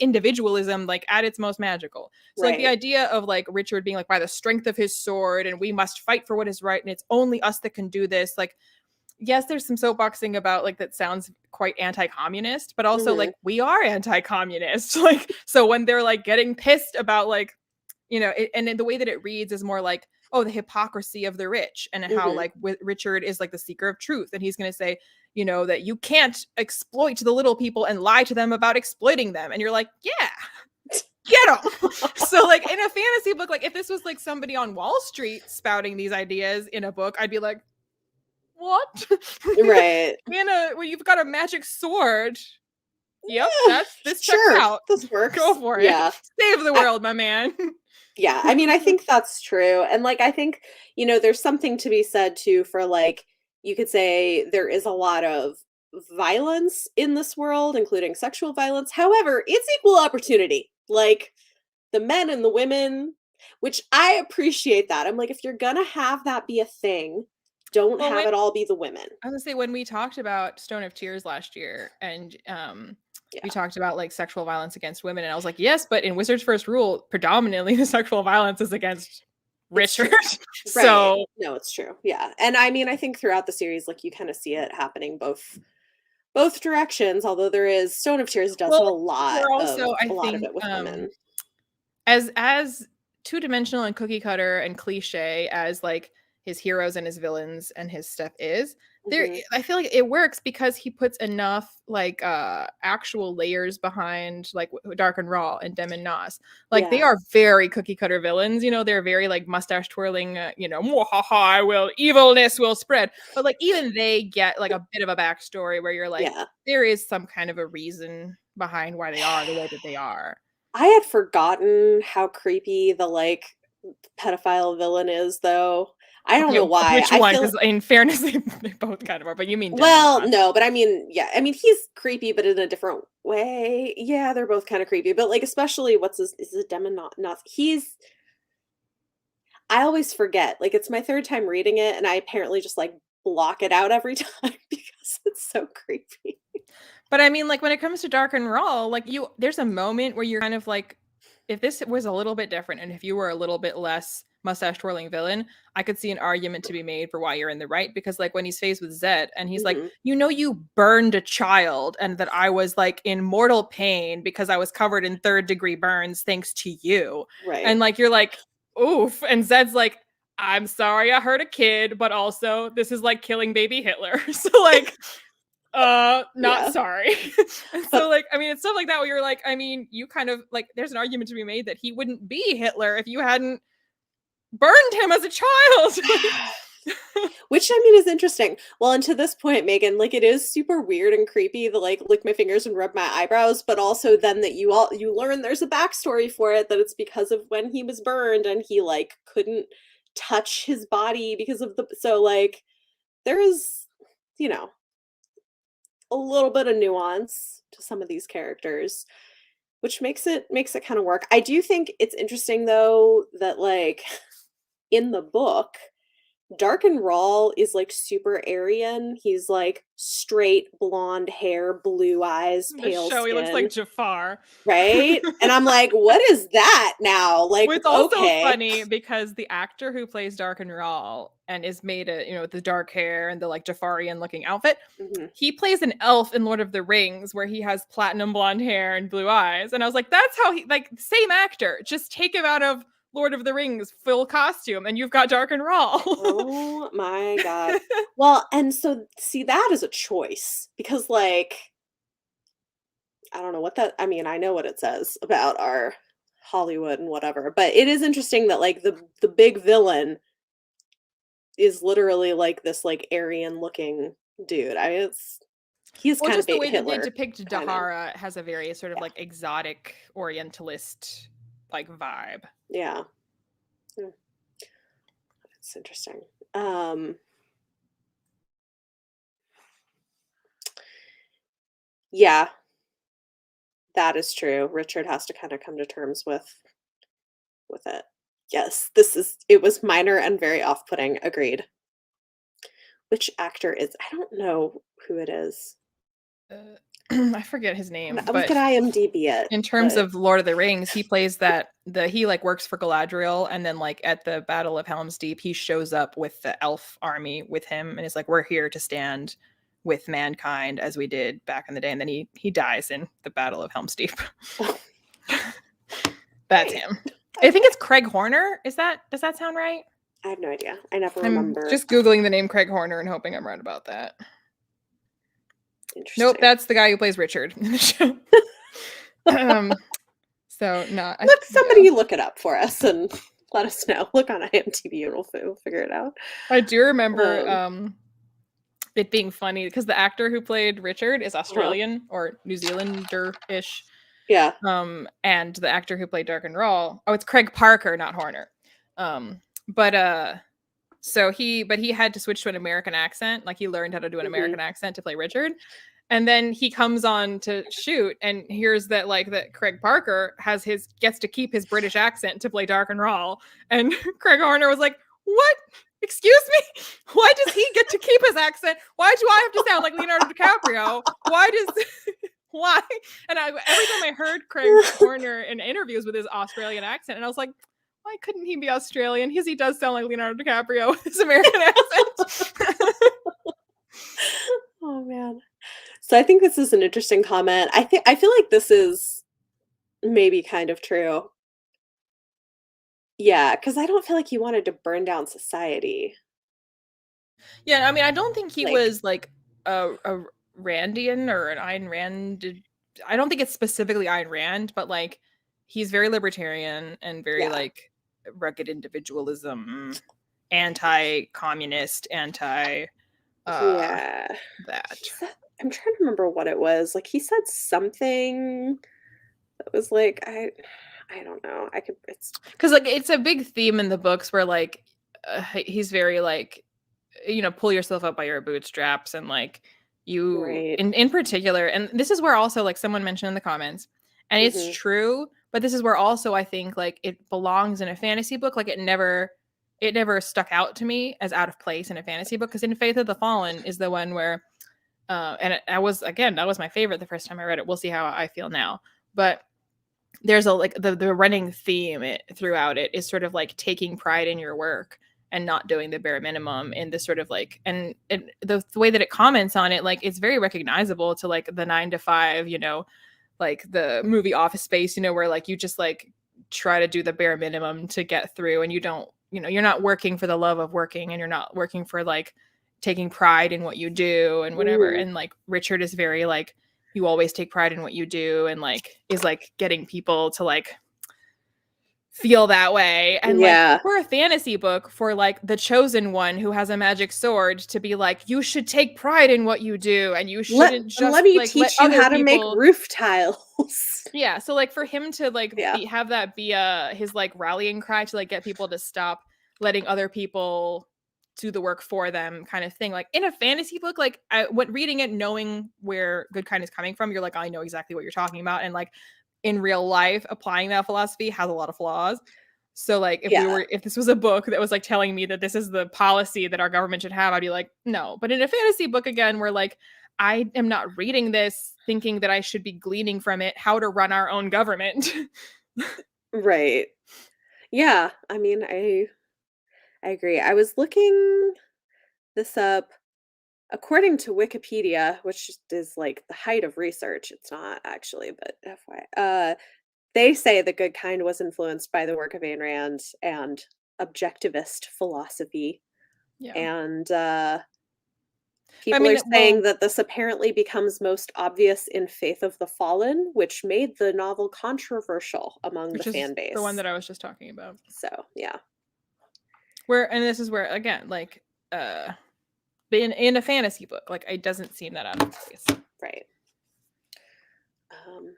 individualism like at its most magical. So like the Right. idea of like Richard being like by the strength of his sword and we must fight for what is right and it's only us that can do this, like yes there's some soapboxing about like that sounds quite anti-communist, but also Mhm. like we are anti-communist. Like so when they're like getting pissed about like and then the way that it reads is more like oh the hypocrisy of the rich and how Mhm. like Richard is like the seeker of truth and he's going to say that you can't exploit the little people and lie to them about exploiting them and you're like yeah get them. So like in a fantasy book like if this was like somebody on Wall Street spouting these ideas in a book I'd be like what? Right. Well, you've got a magic sword. Yep, Yeah, this checks sure. out. This Go works. for it. Yeah. Save the I world, my man. yeah, I mean, I think that's true, and, like, I think, there's something to be said too for, like, you could say there is a lot of violence in this world, including sexual violence. However, it's equal opportunity. Like, the men and the women, which I appreciate that. I'm like, if you're gonna have that be a thing, don't Well, have it all be the women. I was gonna say when we talked about Stone of Tears last year, and we Yeah. talked about like sexual violence against women, and I was like, yes, but in Wizard's First Rule, predominantly the sexual violence is against It's Richard. true. Right. So No, it's true. Yeah. And I mean, I think throughout the series, like, you kinda see it happening both directions, although there is Stone of Tears does well, have we're of also I a lot of think it with women. as two-dimensional and cookie cutter and cliche as like his heroes and his villains and his stuff is there Mhm. I feel like it works because he puts enough like actual layers behind like Dark and Raw and Dem and Nas. Like they Yeah. are very cookie cutter villains, they're very like mustache twirling, "Mwahaha, I will evilness will spread." But like even they get like a bit of a backstory where you're like Yeah. there is some kind of a reason behind why they are the way that they are. I had forgotten how creepy the, like, pedophile villain is, though. I don't Okay, know why. which I one? feel Because in fairness, they both kind of are, but you mean Dem and well, Nas. no, but I mean, yeah, I mean, he's creepy, but in a different way. Yeah, they're both kinda creepy, but, like, especially what's his is it Demon Not he's I always forget, like, it's my 3rd time reading it, and I apparently just, like, block it out every time because it's so creepy. But I mean, like, when it comes to Dark and Raw, like, there's a moment where you're kind of like, if this was a little bit different and if you were a little bit less mustache twirling villain, I could see an argument to be made for why you're in the right. Because, like, when he's faced with Zed and he's like, Mhm. you burned a child and that I was, like, in mortal pain because I was covered in third-degree burns thanks to you. Right. And, like, you're like, oof. And Zed's like, I'm sorry I hurt a kid, but also this is like killing baby Hitler. So, like, Not Yeah. sorry. And so, But like, I mean, it's stuff like that where you're like, I mean, you kind of like, there's an argument to be made that he wouldn't be Hitler if you hadn't burned him as a child. Like, which I mean is interesting. Well, and to this point, Megan, like it is super weird and creepy to like lick my fingers and rub my eyebrows, but also then that you learn there's a backstory for it, that it's because of when he was burned and he like couldn't touch his body because of the so like there is, you know, a little bit of nuance to some of these characters, which makes it kind of work. I do think it's interesting though that like in the book Dark and Rawl is, like, super Aryan. He's, like, straight blonde hair, blue eyes, the pale show, he looks like skin, Jafar. right? And I'm like, "What is that now?" Like, Well, it's also okay. funny because the actor who plays Dark and Rawl and is made a, you know, with the dark hair and the like Jafarian looking outfit, Mhm. he plays an elf in Lord of the Rings where he has platinum blonde hair and blue eyes. And I was like, that's how he, like, same actor. Just take him out of Lord of the Rings full costume and you've got Dark and Rawl. Oh my god. Well, and so, see, that is a choice because, like, I don't know what that I mean, I know what it says about our Hollywood and whatever, but it is interesting that, like, the big villain is literally, like, this, like, Aryan-looking dude. I mean, it's he's Well, kinda just the ba way that they Hitler, depict kinda. Dahara has a very sort of Yeah, like exotic Orientalist like vibe. yeah. Hmm, it's interesting. Um, yeah, that is true. Richard has to kinda come to terms with it. Yes, it was minor and very off-putting, agreed. Which actor is I don't know who it is. Uh, I forget his name, We but could IMDb it, in terms but of Lord of the Rings, he plays that he like works for Galadriel, and then like at the Battle of Helm's Deep, he shows up with the elf army with him, and is like, "We're here to stand with mankind as we did back in the day." And then he dies in the Battle of Helm's Deep. That's right. him. I think Okay. it's Craig Horner. Does that sound right? I have no idea. I never I'm remember. just googling the name Craig Horner and hoping I'm right about that. Nope, Interesting. that's the guy who plays Richard in the show. Um, so not yeah. Somebody look it up for us and let us know. Look on IMDb and we'll figure it out. I do remember Um, it being funny because the actor who played Richard is uh-huh. Australian or New Zealander-ish. Yeah. And the actor who played Dark and Rawl, oh, it's Craig Parker, not Horner. But he had to switch to an American accent. Like he learned how to do an Mhm. American accent to play Richard. And then he comes on to shoot and hears that like that Craig Parker gets to keep his British accent to play Dark and Rawl. And Craig Horner was like, "What? Excuse me? Why does he get to keep his accent? Why do I have to sound like Leonardo DiCaprio? Why does why?" And every time I heard Craig Horner in interviews with his Australian accent, and I was like, why couldn't he be Australian? Because he does sound like Leonardo DiCaprio with his American accent. Oh man. So I think this is an interesting comment. I feel like this is maybe kind of true. Yeah, because I don't feel like he wanted to burn down society. Yeah, I mean, I don't think he Like, was like a Randian or an Ayn Rand. I don't think it's specifically Ayn Rand, but like he's very libertarian and very yeah. like rugged individualism, anti-communist, anti uh Yeah. that. He said I'm trying to remember what it was. Like he said something that was like I don't know. I could it's Because like it's a big theme in the books where like he's very like, you know, pull yourself up by your bootstraps, and like you right. in particular, and this is where also like someone mentioned in the comments, and it's Mhm. true, but this is where also I think like it belongs in a fantasy book. Like it never stuck out to me as out of place in a fantasy book, because in Faith of the Fallen is the one where I was, again, that was my favorite the first time I read it. We'll see how I feel now. But there's a like the running theme throughout it is sort of like taking pride in your work and not doing the bare minimum in this sort of like, and the way that it comments on it, like it's very recognizable to like the 9 to 5, you know, like the movie Office Space, you know, where like you just like try to do the bare minimum to get through, and you don't, you know, you're not working for the love of working, and you're not working for like taking pride in what you do and whatever. Ooh, And like Richard is very like, you always take pride in what you do, and like is like getting people to like feel that way. And like yeah. for a fantasy book, for like the chosen one who has a magic sword to be like, you should take pride in what you do, and you Let shouldn't let just me like let teach you other how to make people. roof tiles. Yeah, so like for him to like Yeah. have that be his like rallying cry to like get people to stop letting other people do the work for them, kind of thing. Like in a fantasy book, like when reading it, knowing where Goodkind is coming from, you're like, I know exactly what you're talking about. And like in real life, applying that philosophy has a lot of flaws. So like Yeah. if this was a book that was like telling me that this is the policy that our government should have, I'd be like, no. But in a fantasy book, again, where like I am not reading this thinking that I should be gleaning from it how to run our own government. Right. Yeah. I mean, I agree. I was looking this up. According to Wikipedia, which is like the height of research, it's not actually, but FYI, they say the good kind was influenced by the work of Ayn Rand and objectivist philosophy. Yeah. And I people are mean, saying well, that this apparently becomes most obvious in Faith of the Fallen, which made the novel controversial among the which is fan the one base. that I was just talking about. So, yeah, Where and this is where again, like in a fantasy book, like it doesn't seem that out of place. right. Um,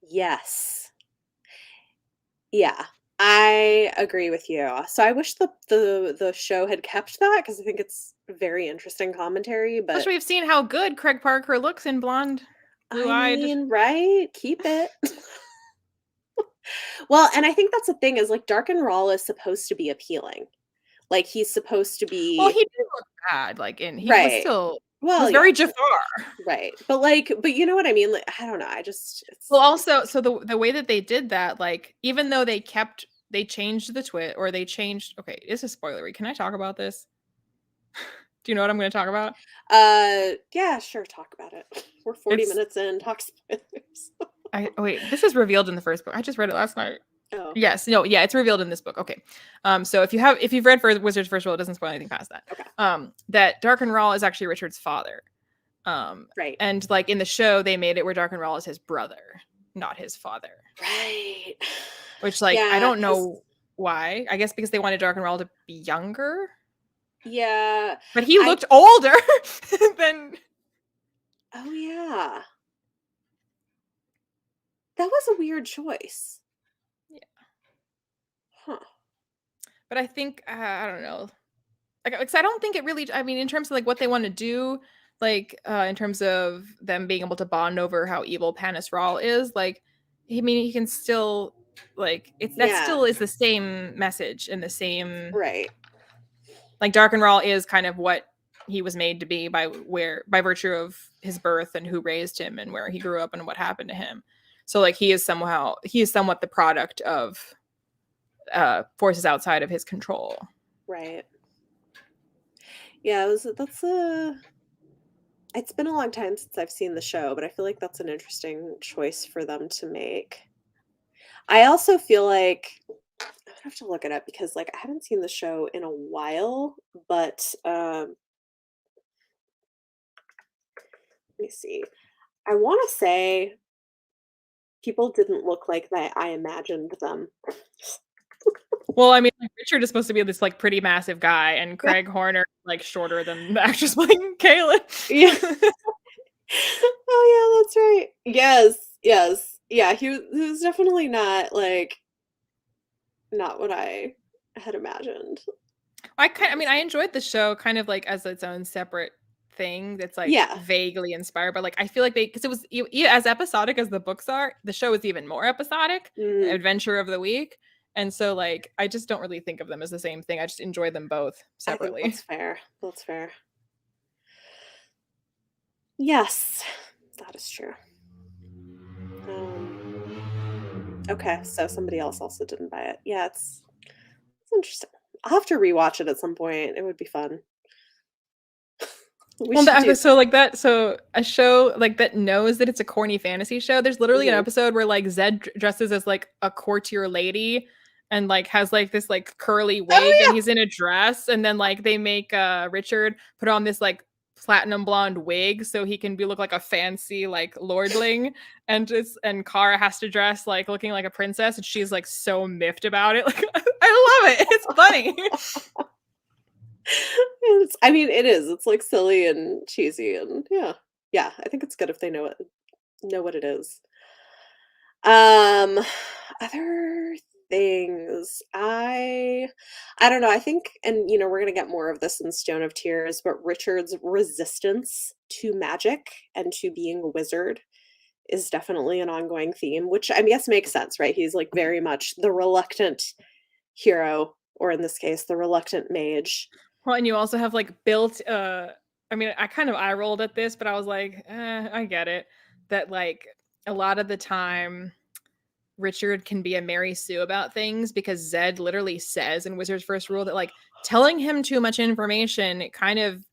yes. Yeah, I agree with you. So I wish the show had kept that because I think it's very interesting commentary, Plus, but we've seen how good Craig Parker looks in blonde, I blue-eyed. mean, right? Keep it. Well, and I think that's the thing is like Dark and Raw is supposed to be appealing. Like he's supposed to Well, he be didn't look bad, like, and he was right. still he Well, was yeah, very Jafar. right. But you know what I mean? Like I don't know. I just Well, it's also, so the way that they did that, like, even though they changed the twist, or they changed. Okay, this is spoilery. Can I talk about this? Do you know what I'm going to talk about? yeah, sure, talk about it. We're 40 It's minutes in, talk spoilers. wait, this is revealed in the first book. I just read it last night. Oh, Yes, no, yeah, it's revealed in this book. Okay. So if you've read for Wizards First World, it doesn't spoil anything past that. okay. That Dark and Rahl is actually Richard's father. Right. And like in the show, they made it where Dark and Rahl is his brother, not his father. Right. Which like I Yeah, don't 'cause know why. I guess because they wanted Dark and Rahl to be younger. yeah, But he I looked older than oh, yeah. That was a weird choice. yeah. Huh. But I think I don't know. Like, 'cause I don't think it really. I mean, in terms of like what they want to do, like in terms of them being able to bond over how evil Panis Rahl is, like, I mean, he can still like it's that Yeah, still is the same message and the same right. like Dark and Rahl is kind of what he was made to be by virtue of his birth and who raised him and where he grew up and what happened to him. So like he is somewhat the product of forces outside of his control. Right. Yeah, that's a it's been a long time since I've seen the show, but I feel like that's an interesting choice for them to make. I also feel like I have to look it up because like I haven't seen the show in a while, but let me see. I want to say people didn't look like that I imagined them. Well, I mean, like, Richard is supposed to be this like pretty massive guy, and Yeah. Craig Horner like shorter than the actress playing Kaylin. Yeah. Oh yeah, that's right. Yes, yes. Yeah, he was definitely not like not what I had imagined. I mean, I enjoyed the show kind of like as its own separate thing that's like Yeah. vaguely inspired, but like I feel like because it was as episodic as the books are, the show is even more episodic, Mm, adventure of the week. And so like I just don't really think of them as the same thing. I just enjoy them both I think separately. that's fair. That's fair. Yes, that is true. Okay, so somebody else also didn't buy it. Yeah, it's interesting. I'll have to rewatch it at some point. It would be fun. We Well, should do so like that, so a show like that knows that it's a corny fantasy show. There's literally an mhm. episode where like Zed dresses as like a courtier lady, and like has like this like curly Oh wig, and yeah. he's in a dress, and then like they make Richard put on this like platinum blonde wig so he can be look like a fancy like lordling, and Kara has to dress like looking like a princess, and she's like so miffed about it. Like I love it. It's funny. I mean, it is. It's like silly and cheesy and yeah. Yeah, I think it's good if they know what it is. Um, other things. I don't know. I think, and we're gonna get more of this in Stone of Tears, but Richard's resistance to magic and to being a wizard is definitely an ongoing theme, which I guess makes sense, right? He's like very much the reluctant hero, or in this case, the reluctant mage. Well, and you also have like built I mean, I kind of eye rolled at this, but I was like, I get it. That like a lot of the time Richard can be a Mary Sue about things, because Zed literally says in Wizard's First Rule that like telling him too much information, it kind of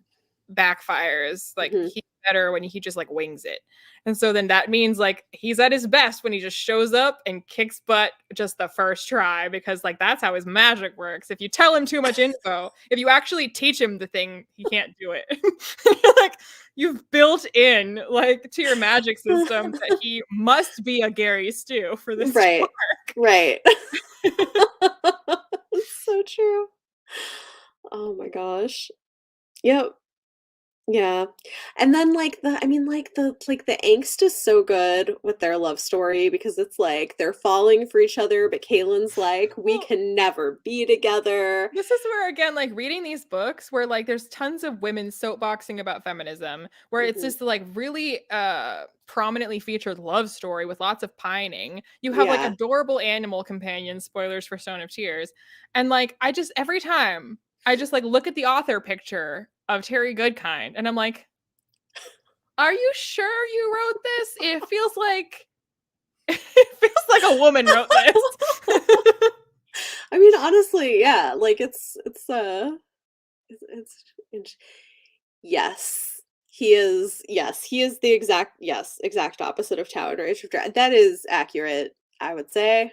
backfires. Like Hmm. he's better when he just like wings it. And so then that means like he's at his best when he just shows up and kicks butt just the first try, because like that's how his magic works. If you tell him too much info, if you actually teach him the thing, he can't do it. Like you've built in like to your magic system that he must be a Gary Stew for this to Right. Right. It's so true. Oh my gosh. Yep. Yeah. And then like the angst is so good with their love story because it's like they're falling for each other, but Kaylin's like, we Well, can never be together. this is where again, like reading these books where like there's tons of women soapboxing about feminism, where it's Hmm. just like really prominently featured love story with lots of pining. You have like Yeah. adorable animal companions, spoilers for Stone of Tears. And like I just every time I just like look at the author picture of Terry Goodkind and I'm like, are you sure you wrote this? It feels like it feels like a woman wrote this. I mean, honestly, yeah, like it's yes. He is the exact opposite of Tower and Rage of Dragon. That is accurate, I would say.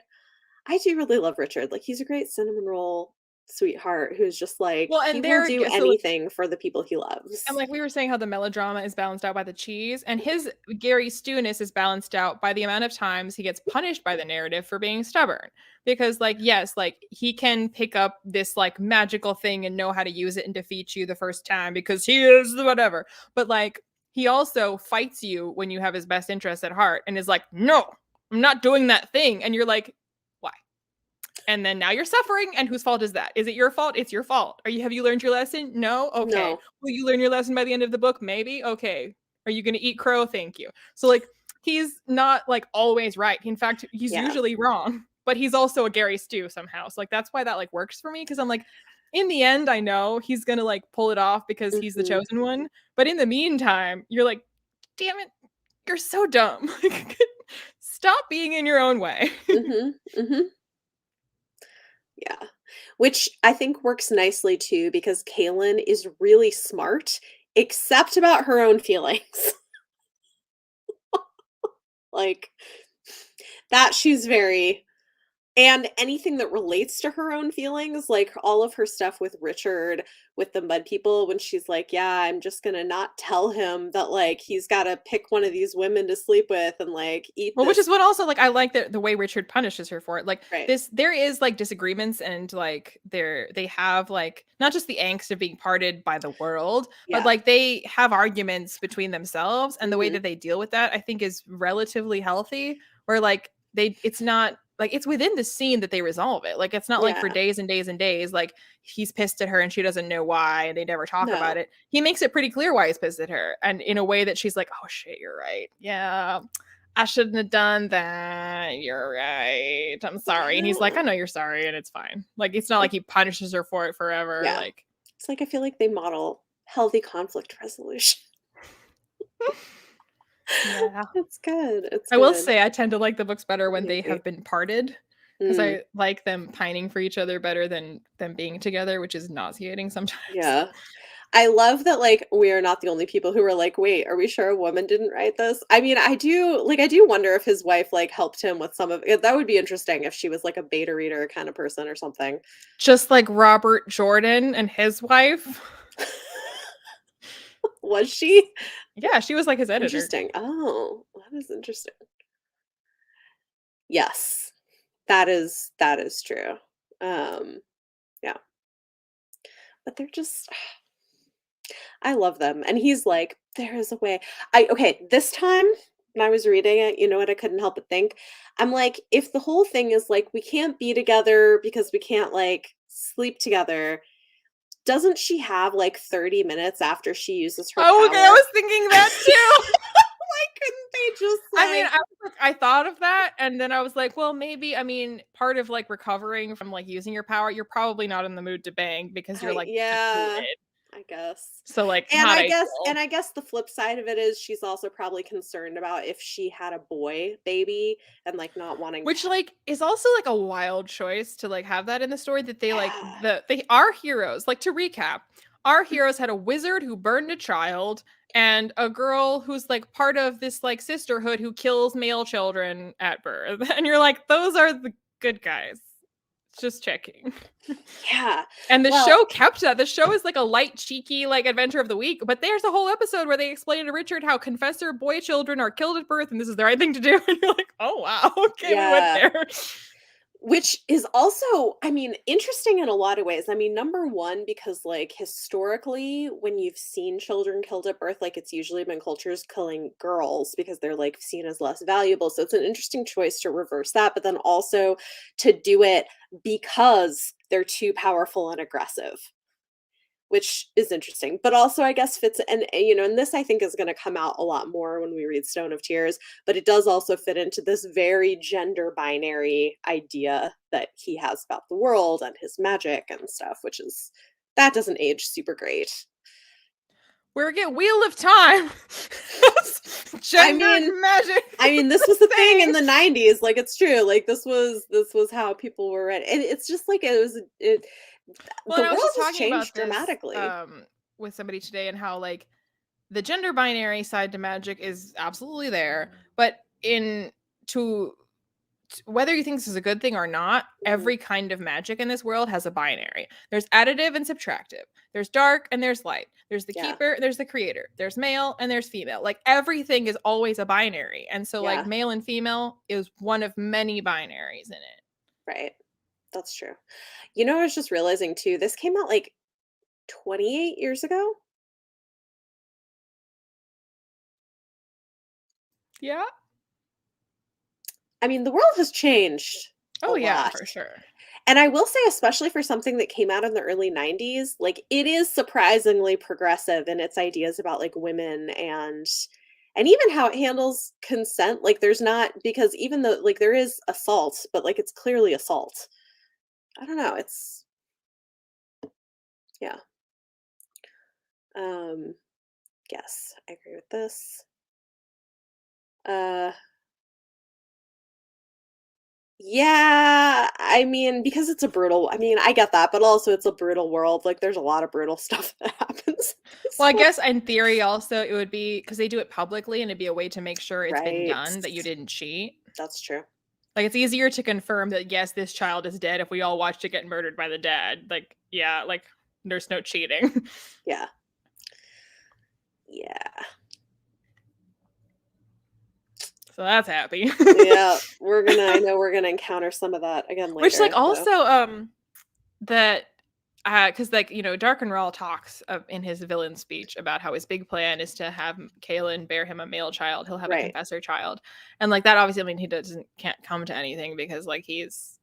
I do really love Richard. Like he's a great cinnamon roll sweetheart who's just like Well, he and will there do yeah, so anything for the people he and loves. like we were saying how the melodrama is balanced out by the cheese, and his Gary Stewness is balanced out by the amount of times he gets punished by the narrative for being stubborn. Because like yes, like he can pick up this like magical thing and know how to use it and defeat you the first time because he is the whatever. But like he also fights you when you have his best interests at heart and is like, "No, I'm not doing that thing." And you're like, "Why?" And then now you're suffering, and whose fault is that? Is it your fault? It's your fault. Have you learned your lesson? No? Okay. No. Will you learn your lesson by the end of the book? Maybe? Okay. Are you gonna eat crow? Thank you. So like he's not like always right. In fact, he's Yeah. usually wrong, but he's also a Gary Stew somehow. So like that's why that like works for me, because I'm like, in the end, I know he's gonna like pull it off because he's the Mhm. chosen one. But in the meantime, you're like, damn it, you're so dumb. Stop being in your own way. Mhm. Mhm. Yeah. Which I think works nicely too because Kaylin is really smart except about her own feelings. Like that she's very and anything that relates to her own feelings, like all of her stuff with Richard, with the mud people, when she's like, "Yeah, I'm just gonna not tell him that like he's got to pick one of these women to sleep with and like eat Well, which this." is what also like I like the way Richard punishes her for it. Like Right. this, there is like disagreements, and like they have like not just the angst of being parted by the world, but Yeah. like they have arguments between themselves, and the way Mhm. that they deal with that I think is relatively healthy. Where like it's not like it's within the scene that they resolve it. Like it's not like for Yeah. days and days and days. Like he's pissed at her and she doesn't know why, and they never talk about No. it. He makes it pretty clear why he's pissed at her, and in a way that she's like, "Oh shit, you're right. Yeah, I shouldn't have done that. You're right. I'm sorry." And he's like, Yeah. I know you're sorry. And it's fine. Like, it's not like he punishes her for it forever. Yeah. Like, It's like I feel like they model healthy conflict resolution. yeah. It's good. It's I will good. say I tend to like the books better when I they agree. have been parted, because Mm, I like them pining for each other better than them being together, which is nauseating sometimes. yeah. I love that, like, we are not the only people who are like, "Wait, are we sure a woman didn't write this?" I mean, I do wonder if his wife, like, helped him with some of it. That would be interesting if she was, like, a beta reader kind of person or something. Just like Robert Jordan and his wife. Was she? Yeah, she was like his editor. Interesting. Oh, that is interesting. Yes. That is true. Um, yeah. But they're just I love them, and he's like, "There is a way." I okay, this time when I was reading it, you know what I couldn't help but think? I'm like, if the whole thing is like, we can't be together because we can't, like, sleep together, doesn't she have, like, 30 minutes after she uses her Oh, okay, I power? was thinking that too. Why couldn't they just, I mean, like I was like I thought of that, and then I was like, well, maybe I mean, part of, like, recovering from, like, using your power, you're probably not in the mood to bang because you're, I like, yeah, depleted. I guess. So, like, not ideal. And I guess the flip side of it is she's also probably concerned about if she had a boy baby and, like, not wanting to Which, like, is also, like, a wild choice to, like, have that in the story that they, like yeah, they our heroes like, to recap, our heroes had a wizard who burned a child and a girl who's, like, part of this, like, sisterhood who kills male children at birth, and you're like, "Those are the good guys." Just checking. yeah. And the Well, show kept that. The show is like a light, cheeky, like adventure of the week. But there's a whole episode where they explain to Richard how confessor boy children are killed at birth, and this is the right thing to do. And you're like, oh wow, okay, we went yeah. there. Which is also, I mean, interesting in a lot of ways. I mean, number one, because like historically, when you've seen children killed at birth, like it's usually been cultures killing girls because they're like seen as less valuable. So it's an interesting choice to reverse that, but then also to do it because they're too powerful and aggressive. Which is interesting, but also I guess fits you know, and this I think is gonna come out a lot more when we read Stone of Tears, but it does also fit into this very gender binary idea that he has about the world and his magic and stuff, which is that doesn't age super great. We're again Wheel of Time. I Gendered mean magic. this The was the thing in thing. the '90s, like, it's true, like, this was how people were read and it's just like Well, the and I was world just has talking about changed this dramatically. with somebody today and how like the gender binary side to magic is absolutely there, but in to whether you think this is a good thing or not, Mhm. every kind of magic in this world has a binary. There's additive and subtractive. There's dark and there's light. There's the Yeah, keeper, there's the creator. There's male and there's female. Like everything is always a binary. And so like yeah, male and female is one of many binaries in it. right. That's true. You know, I was just realizing too, this came out like 28 years ago. Yeah. I mean, the world has changed a Oh yeah, lot. for sure. And I will say, especially for something that came out in the early 90s, like it is surprisingly progressive in its ideas about like women and even how it handles consent. Like there's not because even though like there is assault, but like it's clearly assault. I don't know. It's yeah. Um yes, I agree with this. Uh Yeah, I mean, because it's a brutal I mean, I get that, but also it's a brutal world, like, there's a lot of brutal stuff that happens in this Well, I world. guess in theory also it would be because they do it publicly and it'd be a way to make sure it's been Right. done that you didn't cheat. That's true. Like it's easier to confirm that yes, this child is dead if we all watched it get murdered by the dad. Like, yeah, like there's no cheating. Yeah. Yeah. So that's happy. Yeah, I know we're gonna encounter some of that again Which like later, so also that because like Dark and Rawl talks in his villain speech about how his big plan is to have Kaelin bear him a male child. He'll have a right, confessor child, and like that obviously I mean he doesn't can't come to anything because like he's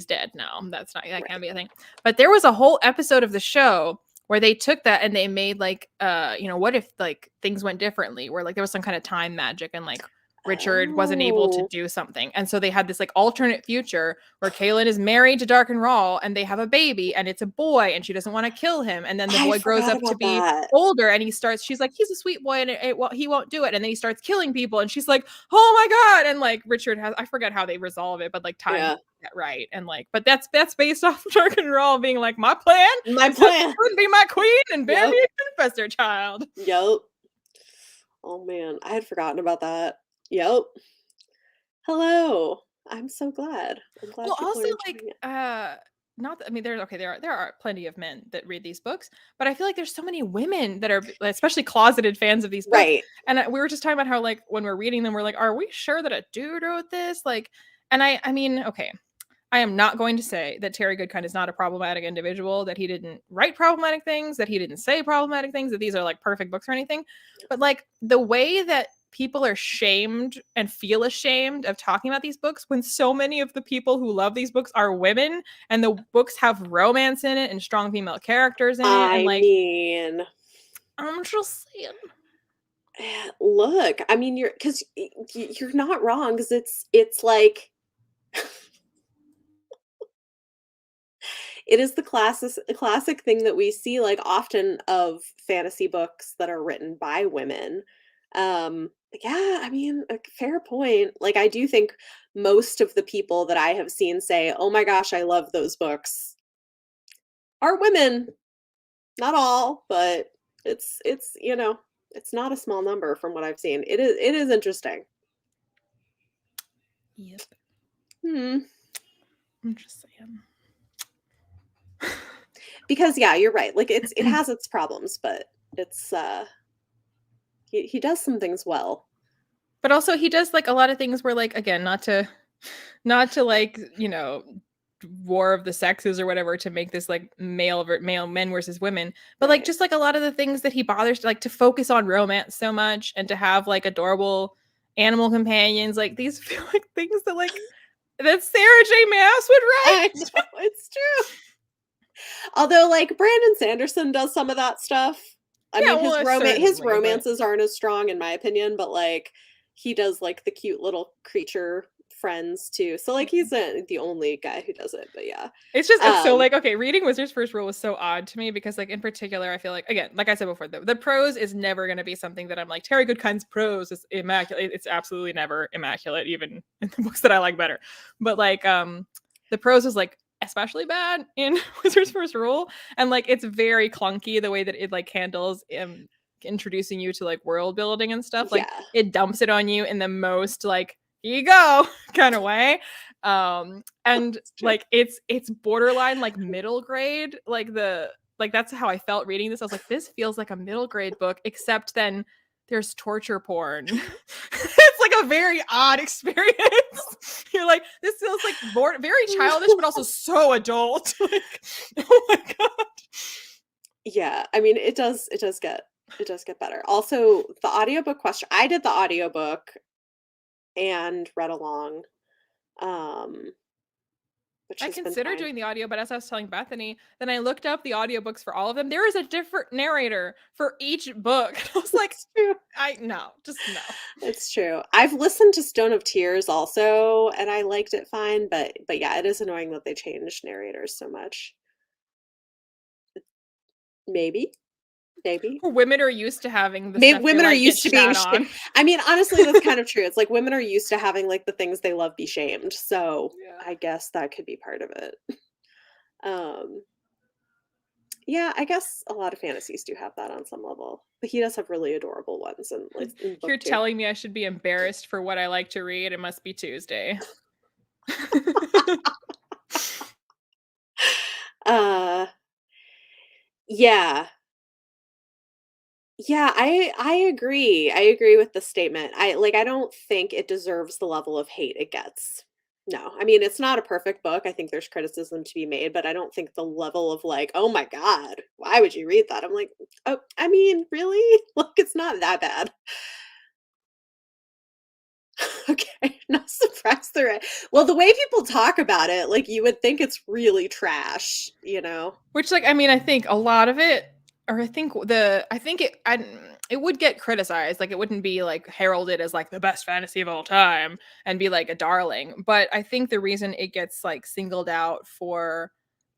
dead now. That's not that can't right. be a thing. But there was a whole episode of the show where they took that and they made like what if like things went differently where like there was some kind of time magic and like Richard wasn't able to Oh, do something. And so they had this like alternate future where Kaylin is married to Dark and Rawl and they have a baby and it's a boy and she doesn't want to kill him. And then the I boy grows forgot up to about be that. older and she's like, he's a sweet boy and he won't do it. And then he starts killing people and she's like, oh my God. And like Richard I forget how they resolve it, but like time Yeah. that right. And like, but that's based off of Dark and Rawl being like, my plan My is that plan. you would be my queen and bear Yep. me a poster child. Yep. Oh man, I had forgotten about that. Yep. Hello. I'm so glad. I'm glad Well, people also, are like, enjoying it. not that I mean, there's okay, there are plenty of men that read these books, but I feel like there's so many women that are especially closeted fans of these books, Right. and, we were just talking about how, like, when we're reading them, we're like, "Are we sure that a dude wrote this?" Like, and I mean, okay, I am not going to say that Terry Goodkind is not a problematic individual, that he didn't write problematic things, that he didn't say problematic things, that these are like perfect books or anything. But like the way that people are shamed and feel ashamed of talking about these books when so many of the people who love these books are women and the books have romance in it and strong female characters in it. And I like, mean, I'm just saying. look, I mean, you're because you're not wrong because it's like it is the classic thing that we see like often of fantasy books that are written by women. Yeah, I mean, a fair point. Like I do think most of the people that I have seen say, "Oh my gosh, I love those books," are women. Not all, but it's not a small number from what I've seen. It is interesting. Yep. Hmm. I'm just saying. Because yeah, you're right. Like it has its problems, but it's he does some things well. But also he does like a lot of things where like again, not to like, war of the sexes or whatever to make this like male men versus women, but like Right. just like a lot of the things that he bothers to like to focus on romance so much and to have like adorable animal companions, like these feel like things that Sarah J. Maas would I write. know it's true. Although like Brandon Sanderson does some of that stuff. I Yeah, mean well, his certainly, but romances aren't as strong in my opinion, but like he does like the cute little creature friends too. So like he's the only guy who does it, but yeah. it's so Um like okay, reading Wizard's First Rule was so odd to me because like in particular, I feel like again, like I said before, the prose is never going to be something that I'm like Terry Goodkind's prose is immaculate. It's absolutely never immaculate, even in the books that I like better. But like the prose is like especially bad in Wizard's First Rule, and like it's very clunky the way that it like handles introducing you to like world building and stuff. Like yeah. it dumps it on you in the most like here you go kind of way. And It's true. like it's borderline like middle grade, like that's how I felt reading this. I was like, this feels like a middle grade book, except then there's torture porn. It's like a very odd experience. You're like, this feels like very childish, but also so adult. Like, oh my god. Yeah, I mean it does get better. Also, the audiobook question I did the audiobook and read along, um, which I has been considered fine. doing the audio, but as I was telling Bethany, then I looked up the audiobooks for all of them. There is a different narrator for each book. I was like, It's true. I no, just no. It's true. I've listened to Stone of Tears also, and I liked it fine, but yeah, it is annoying that they changed narrators so much. Maybe, maybe. Women are used to having the Maybe stuff they women are like get used to being shat sh on. I mean, honestly, that's kind of true. It's like women are used to having like the things they love be shamed. So Yeah. I guess that could be part of it. Um, yeah, I guess a lot of fantasies do have that on some level. But he does have really adorable ones in like in You're book two. telling me I should be embarrassed for what I like to read. It must be Tuesday. Uh yeah. Yeah, I agree. I agree with the statement. I don't think it deserves the level of hate it gets. No. I mean, it's not a perfect book. I think there's criticism to be made, but I don't think the level of like, "Oh my god, why would you read that?" I'm like, "Oh, I mean, really? Like it's not that bad." Okay, not surprised they're well, the way people talk about it, like you would think it's really trash, you know? Which, like, I mean, I think a lot of it, or I think it would get criticized. Like, it wouldn't be like heralded as like the best fantasy of all time and be like a darling. But I think the reason it gets like singled out for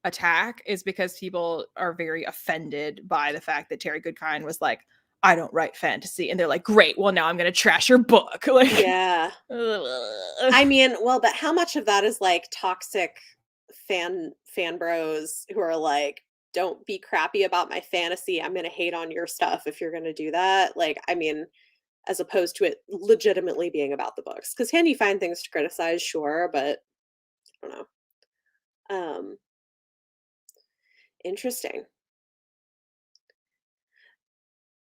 attack is because people are very offended by the fact that Terry Goodkind was like, I don't write fantasy. And they're like, great, well, now I'm going to trash your book. Like, Yeah. ugh. I mean, well, but how much of that is like toxic fan bros who are like, don't be crappy about my fantasy. I'm gonna hate on your stuff if you're gonna do that. Like, I mean, as opposed to it legitimately being about the books. Because can you find things to criticize? Sure, but I don't know. Um, Interesting.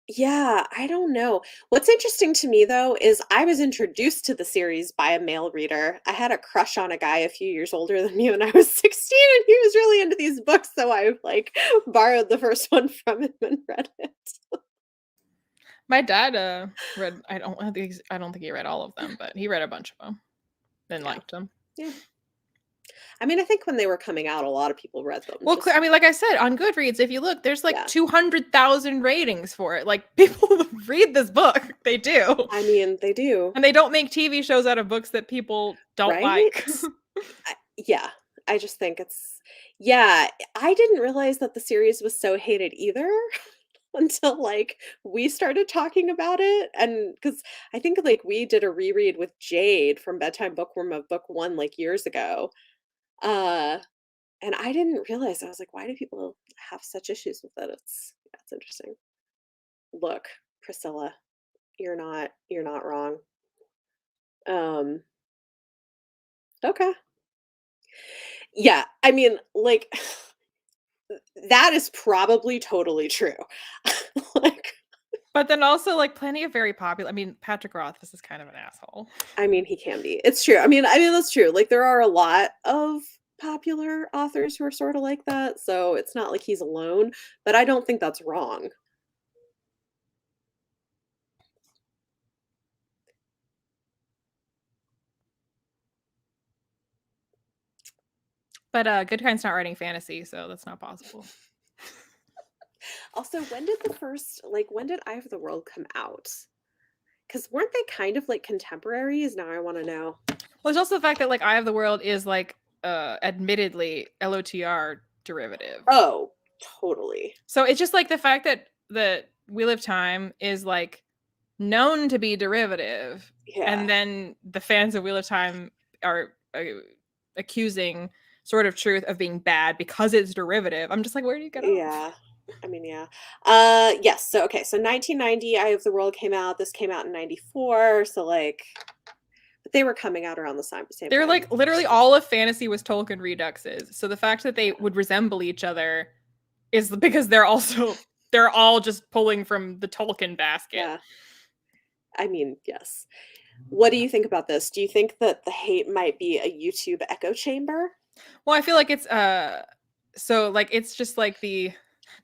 Yeah, I don't know. What's interesting to me though is I was introduced to the series by a male reader. I had a crush on a guy a few years older than me when I was 16 and he was really into these books, so I like borrowed the first one from him and read it. My dad, read I don't think he read all of them, but he read a bunch of them and Yeah. liked them. Yeah. I mean, I think when they were coming out, a lot of people read them. Well, Just I mean, like I said, on Goodreads, if you look, there's like yeah. 200,000 ratings for it. Like, people read this book. They do. I mean, they do, And they don't make TV shows out of books that people don't right? like. Yeah. I just think it's yeah, I didn't realize that the series was so hated either. Until, like, we started talking about it, and because I think, like, we did a reread with Jade from Bedtime Bookworm of book 1, like, years ago, uh, and I didn't realize, I was like, "Why do people have such issues with it?" It's yeah, it's interesting. Look, Priscilla, you're not wrong. Um, okay. Yeah, I mean, like, that is probably totally true. Like, But then also, like, plenty of very popular, I mean, Patrick Rothfuss is kind of an asshole. I mean, he can be. It's true. I mean, that's true. Like, there are a lot of popular authors who are sorta like that, so it's not like he's alone, but I don't think that's wrong. But, Goodkind's not writing fantasy, so that's not possible. Also, when did Eye of the World come out? Because 'Cause weren't they kind of like contemporaries? Now I wanna know. Well, there's also the fact that, like, Eye of the World is, like, admittedly LOTR derivative. Oh, totally. So it's just, like, the fact that Wheel of Time is, like, known to be derivative, Yeah. and then the fans of Wheel of Time are, accusing Sword of Truth of being bad because it's derivative. I'm just like, "Where do you get off?" Yeah. I mean, yeah. Yes, so okay, so 1990, Eye of the World came out, this came out in '94, so, like but they were coming out around the same They're, time. like, literally all of fantasy was Tolkien reduxes, so the fact that they would resemble each other is because they're all just pulling from the Tolkien basket. Yeah. I mean, yes. What do you think about this? Do you think that the hate might be a YouTube echo chamber? Well, I feel like it's, so, like, it's just like the,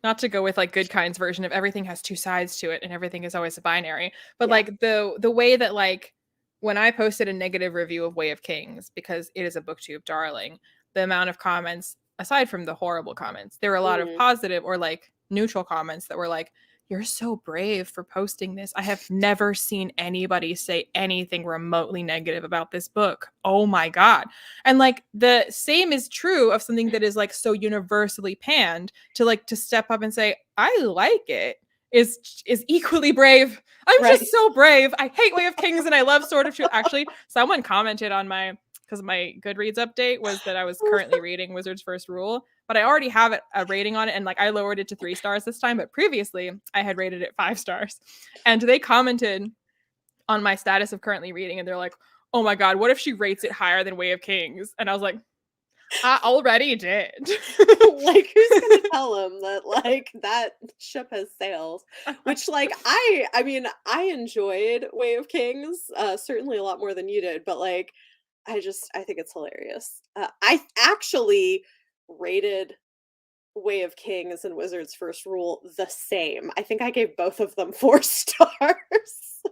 not to go with, like, Goodkind's version of everything has 2 sides to it and everything is always a binary, but, Yeah. like, the way that, like, when I posted a negative review of Way of Kings, because it is a booktube darling, the amount of comments, aside from the horrible comments, there were a lot of Mhm. positive or, like, neutral comments that were like, "You're so brave for posting this. I have never seen anybody say anything remotely negative about this book. Oh my god." And, like, the same is true of something that is, like, so universally panned, to, like, to step up and say, "I like it," is equally brave. I'm Right. just so brave. I hate Way of Kings and I love Sword of Truth. Actually, someone commented on my, because my Goodreads update was that I was currently reading Wizard's First Rule, but I already have a rating on it, and, like, I lowered it to 3 stars this time, but previously I had rated it 5 stars. And they commented on my status of currently reading, and they're like, "Oh my god, what if she rates it higher than Way of Kings?" And I was like, "I already did." Like, who's gonna tell him that, like, that ship has sailed? Which, like, I mean, I enjoyed Way of Kings, certainly a lot more than you did, but, like, I think it's hilarious. I actually rated Way of Kings and Wizard's First Rule the same. I think I gave both of them 4 stars.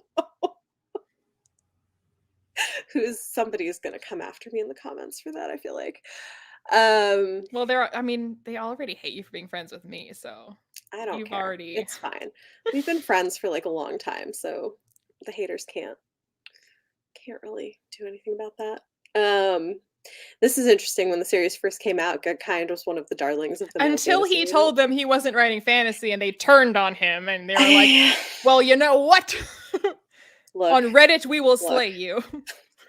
Who's somebody's gonna come after me in the comments for that, I feel like. Um, Well, they're, I mean, they already hate you for being friends with me, so I don't you've care. already. It's fine. We've been friends for, like, a long time, so the haters can't really do anything about that. This is interesting. When the series first came out, Goodkind was one of the darlings of the male Until fantasy he readers. told them he wasn't writing fantasy and they turned on him and they were like, I "Well, you know what? look, On Reddit, we will look. slay you."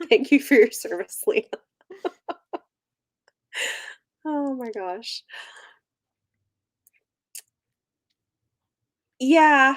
Thank you for your service, Leah. Oh my gosh. Yeah,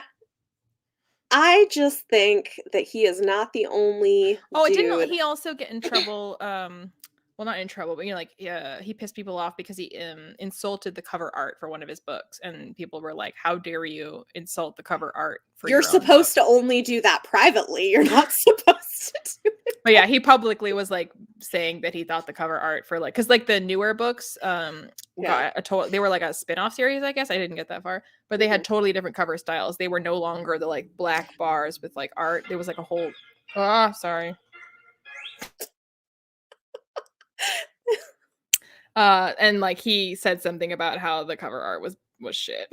I just think that he is not the only Oh, didn't dude. he also get in trouble, well, not in trouble, but, like, yeah, he pissed people off because he, insulted the cover art for one of his books, and people were like, "How dare you insult the cover art for You're your own book?" supposed to only do that privately. You're not supposed to do it. But, yeah, he publicly was, like, saying that he thought the cover art for, like, because like, the newer books, Yeah. got a total they were, like, a spin-off series, I guess, I didn't get that far, but they Mhm. had totally different cover styles. They were no longer the, like, black bars with, like, art. There was, like, a whole ah, sorry. And like he said something about how the cover art was shit,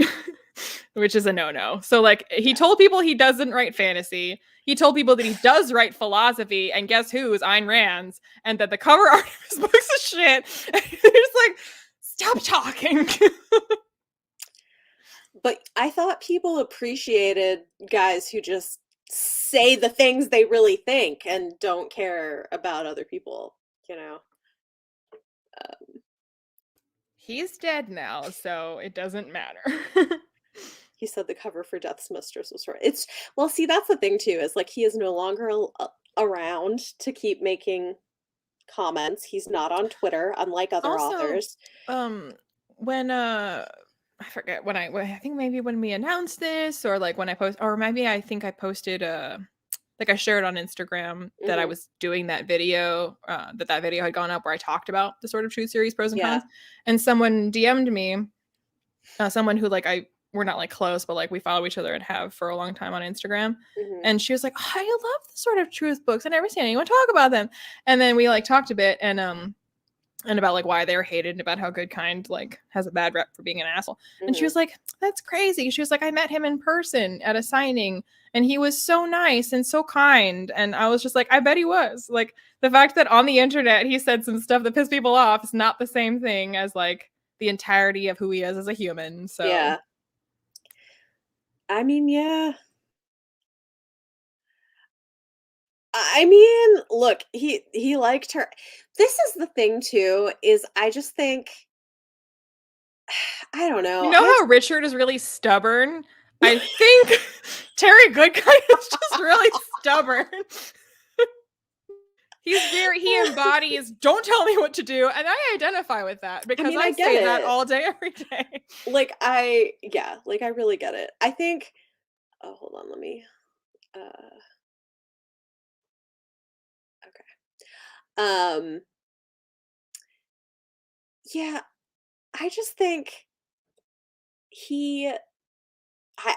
which is a no-no. So like he Yeah. told people he doesn't write fantasy. He told people that he does write philosophy, and guess who's Ayn Rand's, and that the cover art of his books is shit. And you're just like, stop talking. But I thought people appreciated guys who just say the things they really think and don't care about other people, you know? He's dead now, so it doesn't matter. He said the cover for Death's Mistress was right. It's well, see, that's the thing too, is like he is no longer around to keep making comments. He's not on Twitter, unlike other Also, authors. um, when I forget when I think maybe when we announced this, or like when I post, or maybe I think I posted like I shared on Instagram that I Hmm. was doing that video, that video had gone up where I talked about the Sword of Truth series pros and Yeah. cons, and someone DM'd me, someone who like we're not like close, but like we follow each other and have for a long time on Instagram. Hmm. And she was like, oh, I love the Sword of Truth books. I never seen anyone talk about them. And then we like talked a bit, and about like why they're hated and about how Goodkind like has a bad rep for being an asshole. And she Hmm. was like, that's crazy. She was like, I met him in person at a signing and he was so nice and so kind. And I was just like, I bet he was. Like the fact that on the internet he said some stuff that pissed people off is not the same thing as like the entirety of who he is as a human. So Yeah. I mean, yeah. I mean, look, he liked her. This is the thing too, is I just think I don't you know. know how Richard is really stubborn? I think Terry Goodkind is just really stubborn. He embodies don't tell me what to do, and I identify with that I because mean, I I get say that it. all day every day. Like yeah, like I really get it. I think oh, hold on, let me okay. Yeah, I just think he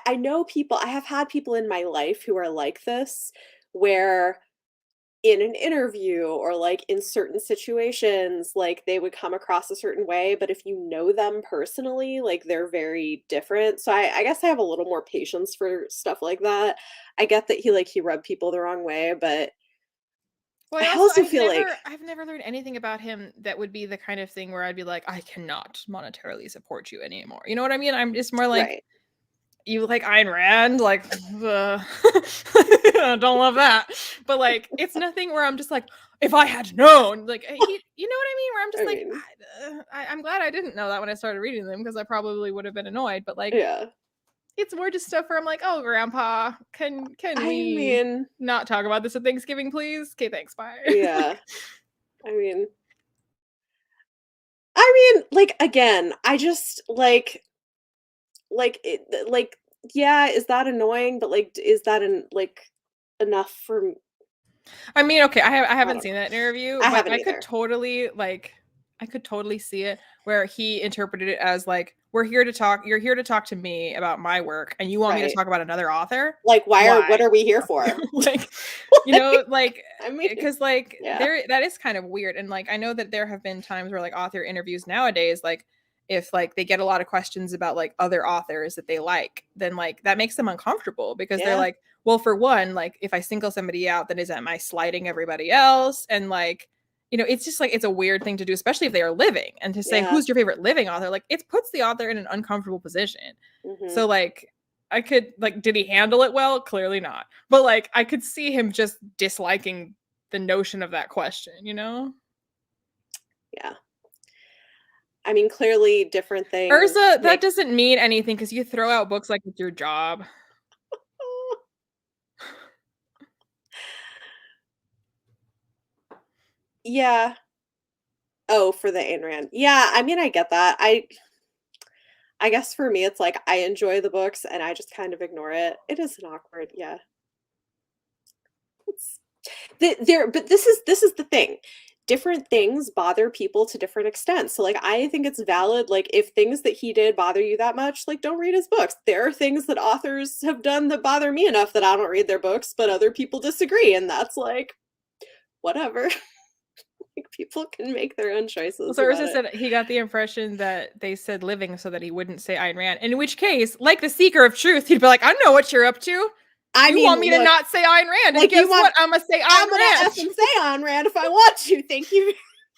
I know people I have had people in my life who are like this where in an interview or like in certain situations like they would come across a certain way, but if you know them personally like they're very different. So I guess I have a little more patience for stuff like that. I get that he rubbed people the wrong way, but Well, I I also also feel like I've never learned anything about him that would be the kind of thing where I'd be like, I cannot monetarily support you anymore. You know what I mean? I'm just more like right. you like Ayn Rand, like don't love that. But like it's nothing where I'm just like, if I had known, like you know what I mean? Where I'm just I like, mean, I'm glad I didn't know that when I started reading them because I probably would have been annoyed. But like yeah. it's more just stuff where I'm like, "Oh, grandpa, can I we mean, not talk about this at Thanksgiving, please? Okay, thanks, bye." yeah. I mean I mean, like again, I just like it like yeah, is that annoying? But like is that enough for I mean, okay, I I haven't don't seen know. that interview, I but haven't either. I could totally see it where he interpreted it as like, "We're here to talk you're here to talk to me about my work, and you want me to Right. talk about another author? Like, what Why?" are we here for? Like, Like, like, I mean, because like, yeah. there that is kind of weird, and, like, I know that there have been times where, like, author interviews nowadays, like, if, like, they get a lot of questions about, like, other authors that they like, then, like, that makes them uncomfortable because they're Yeah. like, well, for one, like, if I single somebody out, then am I slighting everybody else? And like, it's just like it's a weird thing to do, especially if they are living. And to say Yeah. who's your favorite living author, like it puts the author in an uncomfortable position. Mhm. So like I could like, did he handle it well? Clearly not. But like I could see him just disliking the notion of that question, you know? Yeah. I mean, clearly different things Urza, that make doesn't mean anything because you throw out books like it's your job. Yeah. Oh, for the Ayn Rand. Yeah, I mean, I get that. I guess for me, it's like I enjoy the books and I just kind of ignore it. It is an awkward, yeah. It's there, but this is the thing. Different things bother people to different extents. So like I think it's valid, like if things that he did bother you that much, like don't read his books. There are things that authors have done that bother me enough that I don't read their books, but other people disagree, and that's like whatever. Like people can make their own Well, choices so about Urza it. said he got the impression that they said living so that he wouldn't say Ayn Rand. In which case, like the seeker of truth, he'd be like, I know what you're up to. I You mean, want me to look, not say Ayn Rand, and like you guess want what? I'm gonna say I'm Ayn gonna Rand. F and say on Rand if I want to. Thank you.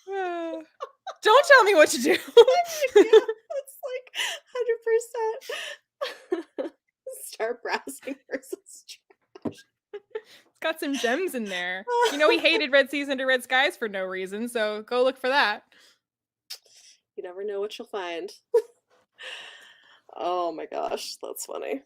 Don't tell me what to do. Yeah, it's like 100%. Start browsing versus trash. It's got some gems in there. You know, he hated Red Seas Under Red Skies for no reason, so go look for that. You never know what you'll find. Oh my gosh, that's funny.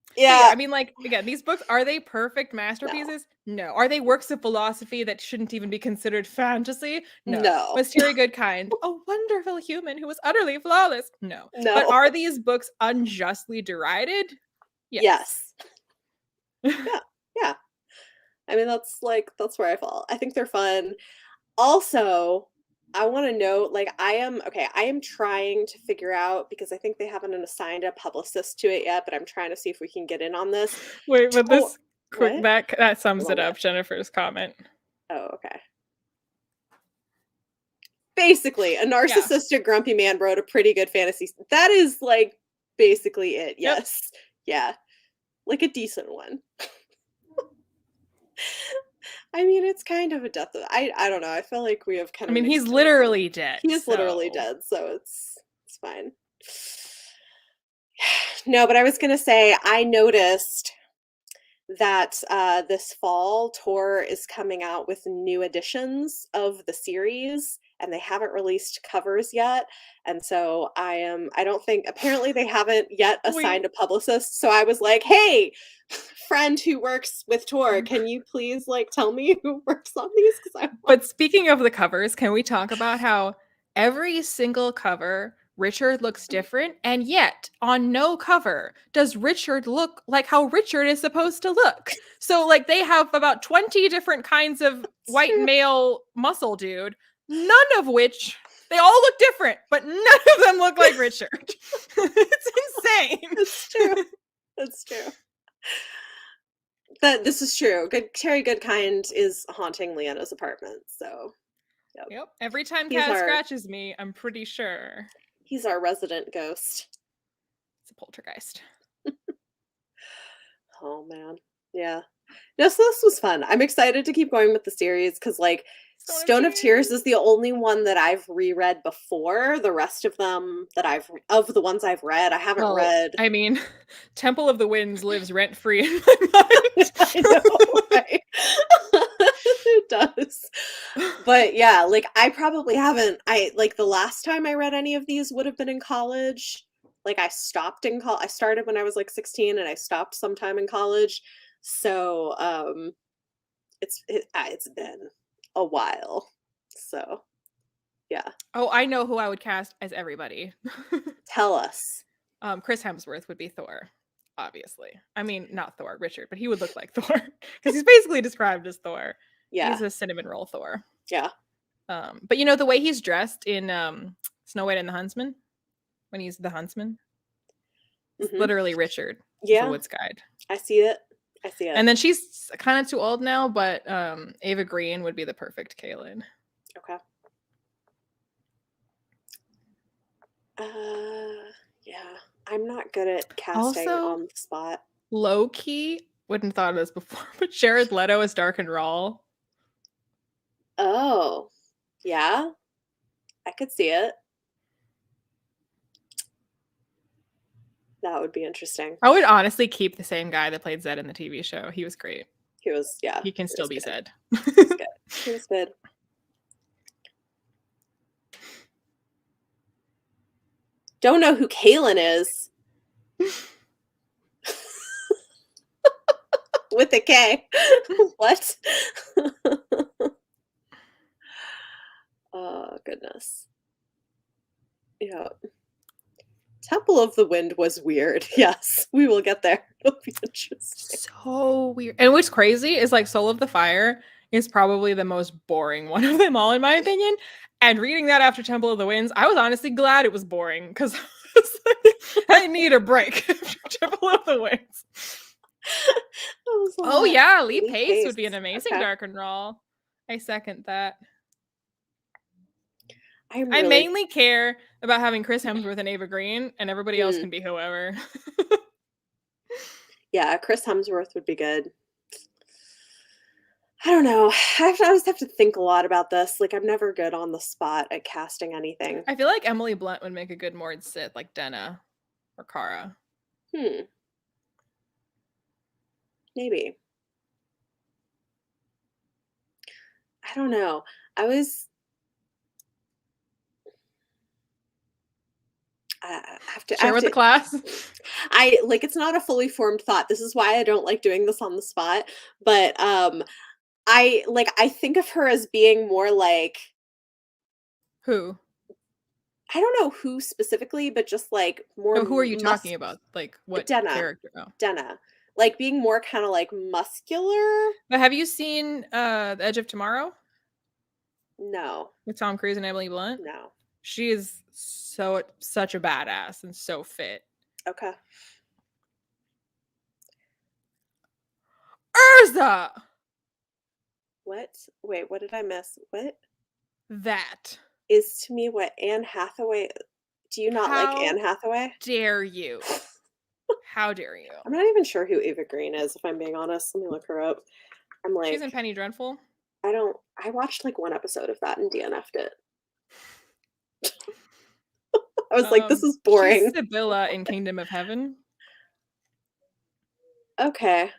But yeah, Yeah, I mean, like, again, these books, are they perfect no, masterpieces? No. Are they works of philosophy that shouldn't even be considered fantasy? No. no, Was Terry Goodkind a wonderful human who was utterly flawless? No. But no. are these books unjustly derided? Yes. Yes. Yeah, yeah. I mean, that's where I fall. I think they're fun. Also, I want to note, like, I am trying to figure out because I think they haven't assigned a publicist to it yet, but I'm trying to see if we can get in on this. Wait, but Tor this quick what? that sums Hold on, it what? up, Jennifer's comment. Oh, okay. Basically, a Yeah. narcissistic grumpy man wrote a pretty good fantasy. That is like basically it. Yep. Yes. Yeah. Like a decent one. I mean, it's kind of a death of I don't know. I feel like we have kind I of mean, he's mixed feelings. literally dead, He is literally so dead, so it's fine. No, but I was gonna say I noticed that this fall Tor is coming out with new editions of the series and they haven't released covers yet, and so I don't think, apparently they haven't yet assigned we a publicist, so I was like, hey, friend who works with Tor, can you please like tell me who works on these because I want. But speaking of the covers, can we talk about how every single cover Richard looks different, and yet on no cover does Richard look like how Richard is supposed to look. So like they have about 20 different kinds of It's white true. male muscle dude, none of which they all look different, but none of them look like Richard. It's insane. It's true. It's true. That this is true. Good Terry Goodkind is haunting Leanna's apartment, so yep. Yep. Every time He's Cat our scratches me, I'm pretty sure he's our resident ghost. it's a poltergeist. Oh man. Yeah. No, so this was fun. I'm excited to keep going with the series because like Stone of Stone of Tears is Tears. the only one that I've reread before. The rest of them that of the ones I've read, I haven't Well, read. I mean, Temple of the Winds lives rent free in my I know, mind. right? It does. But yeah, like I probably haven't I like the last time I read any of these would have been in college. Like I stopped in I started when I was like 16 and I stopped sometime in college. So, it's been a while. So, yeah. Oh, I know who I would cast as everybody. Tell us. Chris Hemsworth would be Thor, obviously. I mean, not Thor, Richard, but he would look like Thor because he's basically described as Thor. Yeah. He's a cinnamon roll Thor. Yeah. But you know the way he's dressed in Snow White and the Huntsman, when he's the huntsman, it's Mhm. literally Richard, the Yeah, Woods Guide. I see it. I see it. And then she's kind of too old now, but Ava Green would be the perfect Kaylin. Okay. Uh, yeah. I'm not good at casting Also, on the spot. low key, wouldn't have thought of this before, but Jared Leto as Dark and Rawl. Oh, yeah. I could see it. That would be interesting. I would honestly keep the same guy that played Zed in the TV show. He was great. He was, yeah, He can he still was be good. Zed. He was good. He was good. Don't know who Kaylin is. With a K. What? Oh, goodness. Yeah. Temple of the Wind was weird. Yes, we will get there. It'll be interesting. So weird. And what's crazy is like Soul of the Fire is probably the most boring one of them all, in my opinion. And reading that after Temple of the Winds, I was honestly glad it was boring because I need a break after Temple of the Winds. Oh yeah, Lee Pace would be an amazing dark and roll. I second that. I mainly care about having Chris Hemsworth and Ava Green, and everybody else can be whoever. Yeah, Chris Hemsworth would be good. I don't know. I always have to think a lot about this. Like, I'm never good on the spot at casting anything. I feel like Emily Blunt would make a good Mord Sith, like Denna or Kara. Maybe. I don't know. I have to share with the class. It's not a fully formed thought. This is why I don't like doing this on the spot. But I think of her as being more like Who? I don't know who specifically, but just like more. No, who are you talking about? Like what character? Oh. Denna, like being more kind of like muscular. But have you seen The Edge of Tomorrow? No. With Tom Cruise and Emily Blunt? No. She is such a badass and so fit. Okay. Urza! What? Wait, what did I miss? What? That is to me what Anne Hathaway. Do you not like Anne Hathaway? Dare you? How dare you? I'm not even sure who Ava Green is, if I'm being honest. Let me look her up. I'm like, she's in Penny Dreadful. I watched like one episode of that and DNF'd it. I was like, this is boring. She's Sibylla in Kingdom of Heaven. Okay.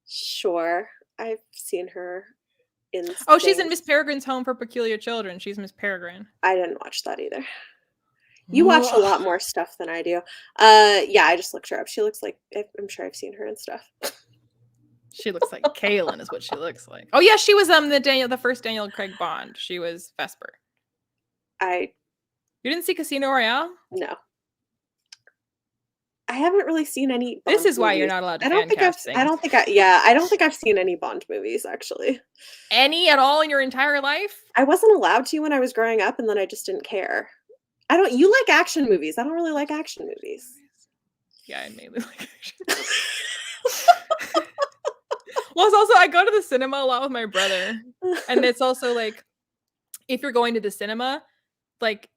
Sure. I've seen her in she's in Miss Peregrine's Home for Peculiar Children. She's Miss Peregrine. I didn't watch that either. You watch a lot more stuff than I do. Yeah, I just looked her up. She looks like I'm sure I've seen her and stuff. She looks like Kaylin is what she looks like. Oh yeah, she was the first Daniel Craig Bond. She was Vesper. You didn't see Casino Royale? No. I haven't really seen any Bond This is why movies. You're not allowed to I don't think I've seen any Bond movies actually. Any at all in your entire life? I wasn't allowed to when I was growing up, and then I just didn't care. You like action movies. I don't really like action movies. Yeah, I mainly like action movies. Well, it's also I go to the cinema a lot with my brother. And it's also like if you're going to the cinema, like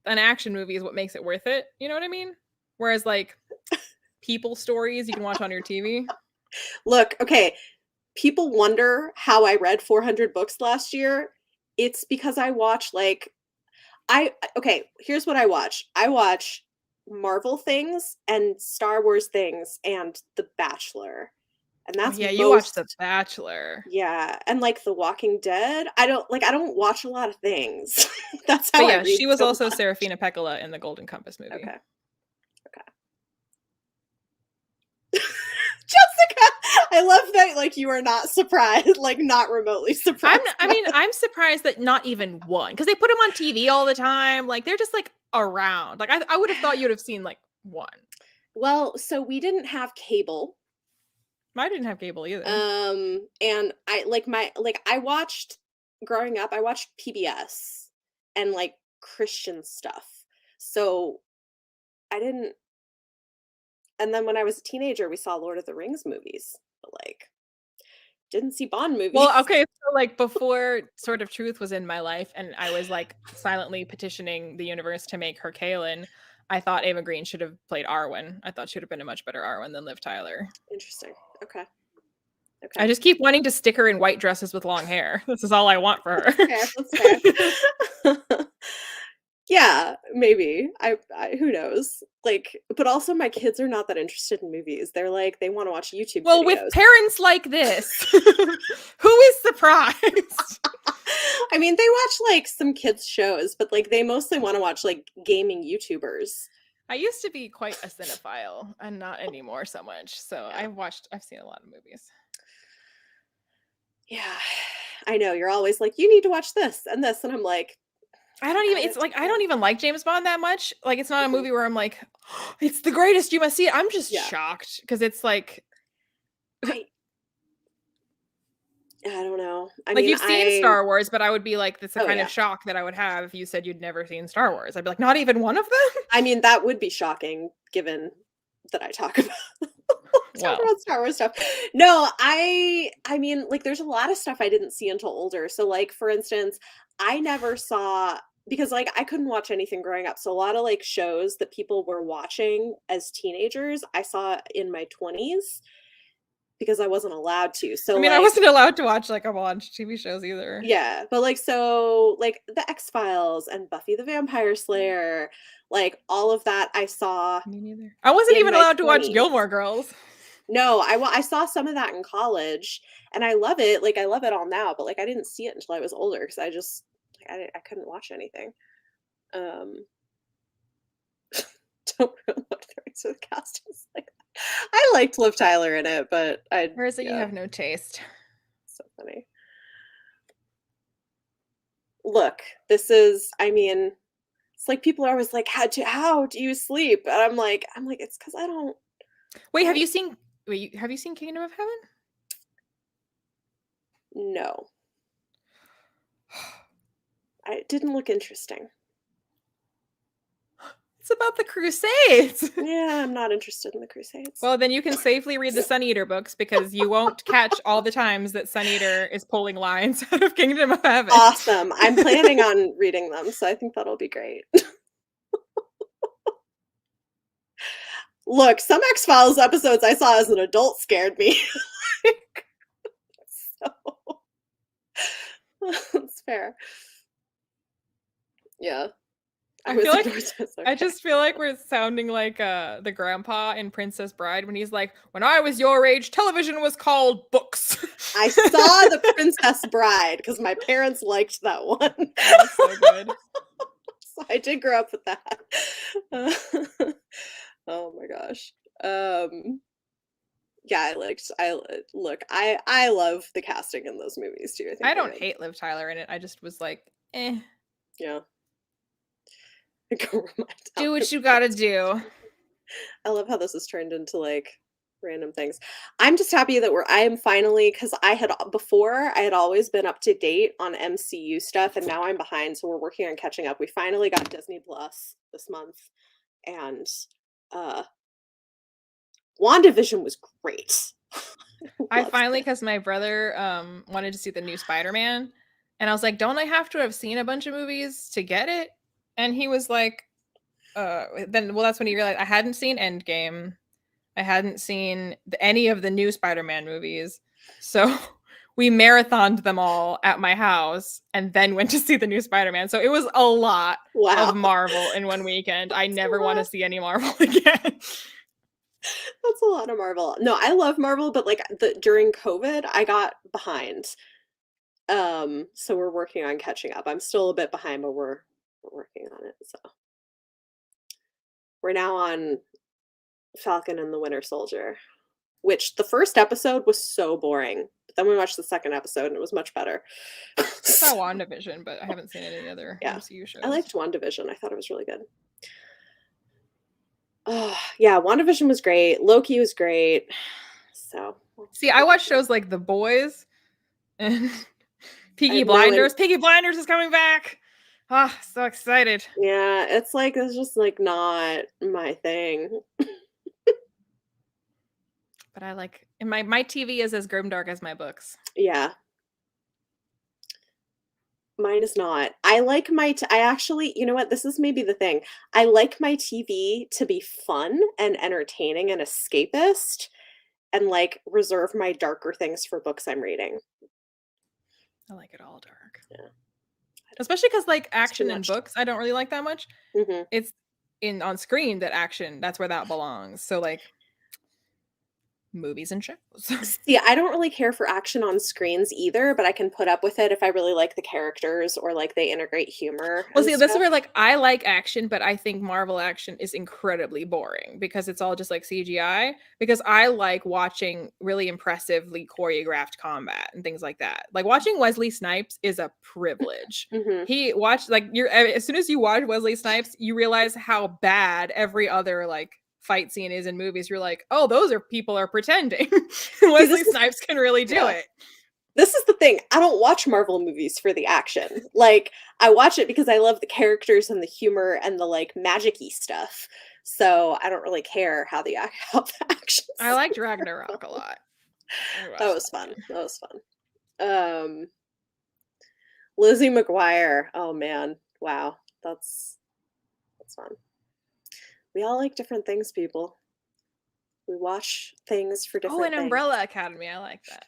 an action movie is what makes it worth it. You know what I mean? Whereas like people stories you can watch on your TV. Look, okay. People wonder how I read 400 books last year. It's because I watch here's what I watch. I watch Marvel things and Star Wars things and The Bachelor. And that's you watch The Bachelor. Yeah, and like The Walking Dead. I don't watch a lot of things. That's how I read she was so also much. Serafina Pekkala in the Golden Compass movie. Okay. Jessica, I love that like you are not surprised, like not remotely surprised. I'm surprised that not even one, because they put them on TV all the time. Like they're just like around. Like I would have thought you would have seen like one. Well, so we didn't have cable. I didn't have cable either. And I watched growing up, I watched PBS and like Christian stuff. So I didn't. And then when I was a teenager, we saw Lord of the Rings movies, but like didn't see Bond movies. Well, okay, so like before Sword of Truth was in my life and I was like silently petitioning the universe to make her Kaylin, I thought Ava Green should have played Arwen. I thought she would have been a much better Arwen than Liv Tyler. Interesting. Okay. I just keep wanting to stick her in white dresses with long hair. This is all I want for her. That's fair. Yeah, maybe. I who knows? Like, but also my kids are not that interested in movies. They're like, they want to watch YouTube videos. With parents like this, who is surprised? I mean, they watch like some kids shows, but like they mostly want to watch like gaming YouTubers. I used to be quite a cinephile and not anymore so much. So Yeah. I've seen a lot of movies. Yeah. I know you're always like, you need to watch this and this. And I'm like, I don't even add it's it to like I the don't even like James Bond that much. Like it's not a Mhm. movie where I'm like, it's the greatest, you must see it. I'm just Yeah. shocked because it's I I don't know. I like mean, you've seen I Star Wars, but I would be like, that's the oh kind yeah. of shock that I would have if you said you'd never seen Star Wars. I'd be like, not even one of them? I mean, that would be shocking given that I talk about talk Well, about Star Wars stuff. No, I mean, like there's a lot of stuff I didn't see until older. So like for instance, I never saw because like I couldn't watch anything growing up. So a lot of like shows that people were watching as teenagers, I saw in my 20s because I wasn't allowed to. I So mean, I like wasn't allowed to watch like a bunch of TV shows either. yeah, but like so like the X-Files and Buffy the Vampire Slayer, like all of that I saw Me neither. I wasn't in even my allowed to watch 20s. Gilmore Girls. No, I saw some of that in college, and I love it, like, I love it all now, but, like, I didn't see it until I was older because I just like, I couldn't watch anything. Um, don't really know what the rest of the cast is like. I liked Liv Tyler in it, but I Or is it you yeah, have no taste? so funny. Look, this is I mean, it's like people are always like, how do you sleep?" And I'm like, "It's because I Wait, don't have you seen Kingdom of Heaven? know." It didn't look interesting. It's about the Crusades. Yeah, I'm not interested in the Crusades. Well, then you can safely read the Sun Eater books because you won't catch all the times that Sun Eater is pulling lines out of Kingdom of Heaven. Awesome. I'm planning on reading them, so I think that'll be great. Look, some X-Files episodes I saw as an adult scared me. So that's fair. Yeah. I I was feel like ignored, so it's I okay. just feel like we're sounding like the grandpa in Princess Bride when he's like, "When I was your age, television was called books." I saw The Princess Bride because my parents liked that one. Oh, so good. So I did grow up with that. Oh my gosh. Um, yeah, look, I love the casting in those movies too. I think I they're don't good. hate Liv Tyler in it. I just was like, "Eh, Yeah. Go remind do Alex. what you gotta do." I love how this has turned into like random things. I'm just happy that I am finally because before I had always been up to date on MCU stuff and now I'm behind, so we're working on catching up. We finally got Disney Plus this month and uh WandaVision was great. I Loved finally, it. because my brother wanted to see the new Spider-Man, and I was like, "Don't I have to have seen a bunch of movies to get it?" And he was like, then well, that's when he realized I hadn't seen Endgame. I hadn't seen any of the new Spider-Man movies. So we marathoned them all at my house and then went to see the new Spider-Man. So it was a lot of Wow. Marvel in one weekend. I That's a never want to lot. see any Marvel again. That's a lot of Marvel. No, I love Marvel, but like during COVID, I got behind. So we're working on catching up. I'm still a bit behind, but we're working on it. So we're now on Falcon and the Winter Soldier, which the first episode was so boring. But then we watched the second episode and it was much better. I saw So, WandaVision, but I haven't seen any other yeah. MCU I shows. liked WandaVision. I thought it was really good. Oh, yeah, WandaVision was great. Loki was great. So, See, I watch shows like The Boys and I Peaky have no in Blinders. Peaky Blinders is coming back. Ah, so excited. yeah, it's just like not my thing. But I like and my TV is as grimdark as my books. Yeah, mine is not. I like I actually, you know what? This is maybe the thing. I like my TV to be fun and entertaining and escapist and like reserve my darker things for books I'm reading. I like it all dark. Yeah, Especially because like it's too action in much. books, I don't really like that much. Hmm. It's in on screen that action, that's where that belongs. So like movies and shows. See, I don't really care for action on screens either, but I can put up with it if I really like the characters or like they integrate humor Well, and see, this is stuff. where like I like action, but I think Marvel action is incredibly boring because it's all just like CGI. Because I like watching really impressively choreographed combat and things like that. Like watching Wesley Snipes is a privilege. Hmm. He watched like you're as soon as you watch Wesley Snipes, you realize how bad every other like fight scene is in movies. You're like, oh, those are people are pretending. See, this Wesley is Snipes can really do yeah. it. This is the thing. I don't watch Marvel movies for the action. Like, I watch it because I love the characters and the humor and the like magic-y stuff. So I don't really care how how the actions. I liked Ragnarok a lot. I That watched was that fun. one. That was fun. Lizzie McGuire. Oh man. Wow. That's fun. We all like different things, people. We watch things for Oh, different and things. Umbrella Academy. I like that.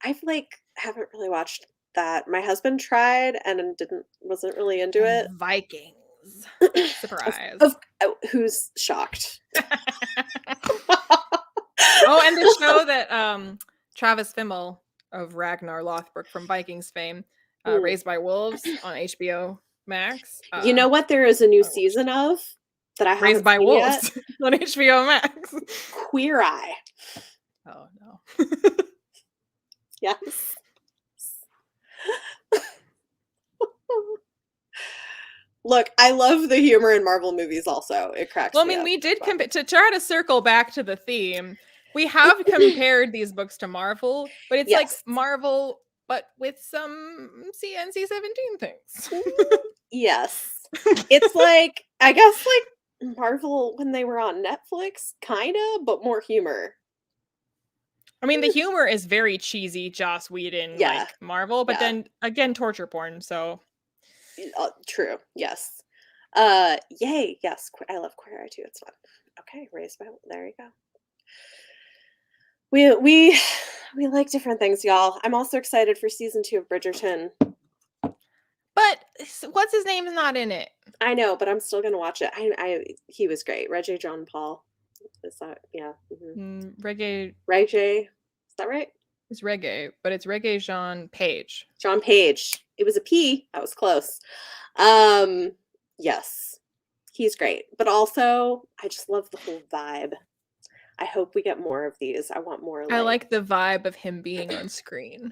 I've like haven't really watched that. My husband tried and didn't wasn't really into And it. Vikings. Of, Surprise. of oh, who's shocked? Oh, and the show that Travis Fimmel of Ragnar Lothbrok from Vikings fame, Mm. Raised by Wolves on HBO Max. You know what? There is a I new watched season of that I Raised haven't by seen yet. Wolves on HBO Max. Queer Eye. Oh no. Yes. Look, I love the humor in Marvel movies also. It cracks Well, I me mean, up. we did But to try to circle back to the theme. We have compared these books to Marvel, but it's like yes. Marvel, but with some NC-17 things. Yes. It's like, I guess like Marvel when they were on Netflix, kinda, but more humor. I mean, the humor is very cheesy, Joss Whedon, Yeah. like Marvel, but Yeah. then again, torture porn. So True. Yes. Yay. Yes. I love Queer Eye too. It's fun. Okay. Raised by, there you go. We we like different things, y'all. I'm also excited for season 2 of Bridgerton. but what's his name is not in it. I know, but I'm still gonna watch it. He was great. Reggie John Paul. Is that yeah? Reggae Reggie. Is that right? is reggae, but it's Reggae Jean Page. John Page. It was a P. That was close. Um, yes, he's great. But also, I just love the whole vibe. I hope we get more of these. I want more I like. like the vibe of him being on screen.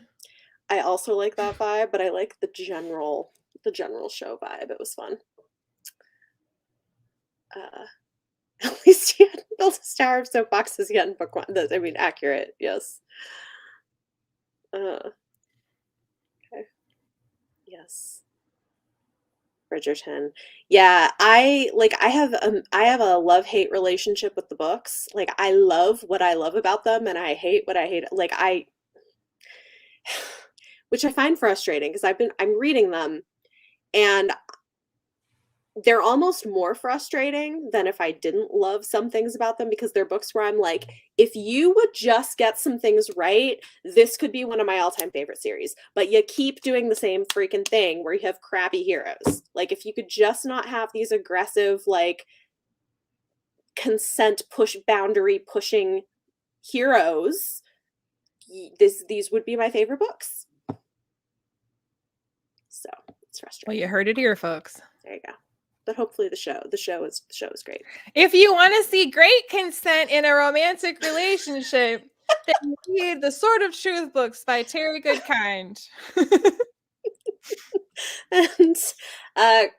I also like that vibe, but I like the general show vibe. It was fun. At least he hadn't built a tower of soapboxes yet in book one. I mean, accurate, yes. Okay. Yes. Bridgerton. Yeah, I have a love-hate relationship with the books. Like I love what I love about them and I hate what I hate. Like I which I find frustrating because I'm reading them and they're almost more frustrating than if I didn't love some things about them because they're books where I'm like, if you would just get some things right, this could be one of my all-time favorite series. But you keep doing the same freaking thing where you have crappy heroes. Like if you could just not have these aggressive, like consent push boundary pushing heroes, these would be my favorite books. So it's frustrating. Well, you heard it here, folks. There you go. But hopefully the show is great. If you want to see great consent in a romantic relationship, then read the Sword of Truth books by Terry Goodkind. And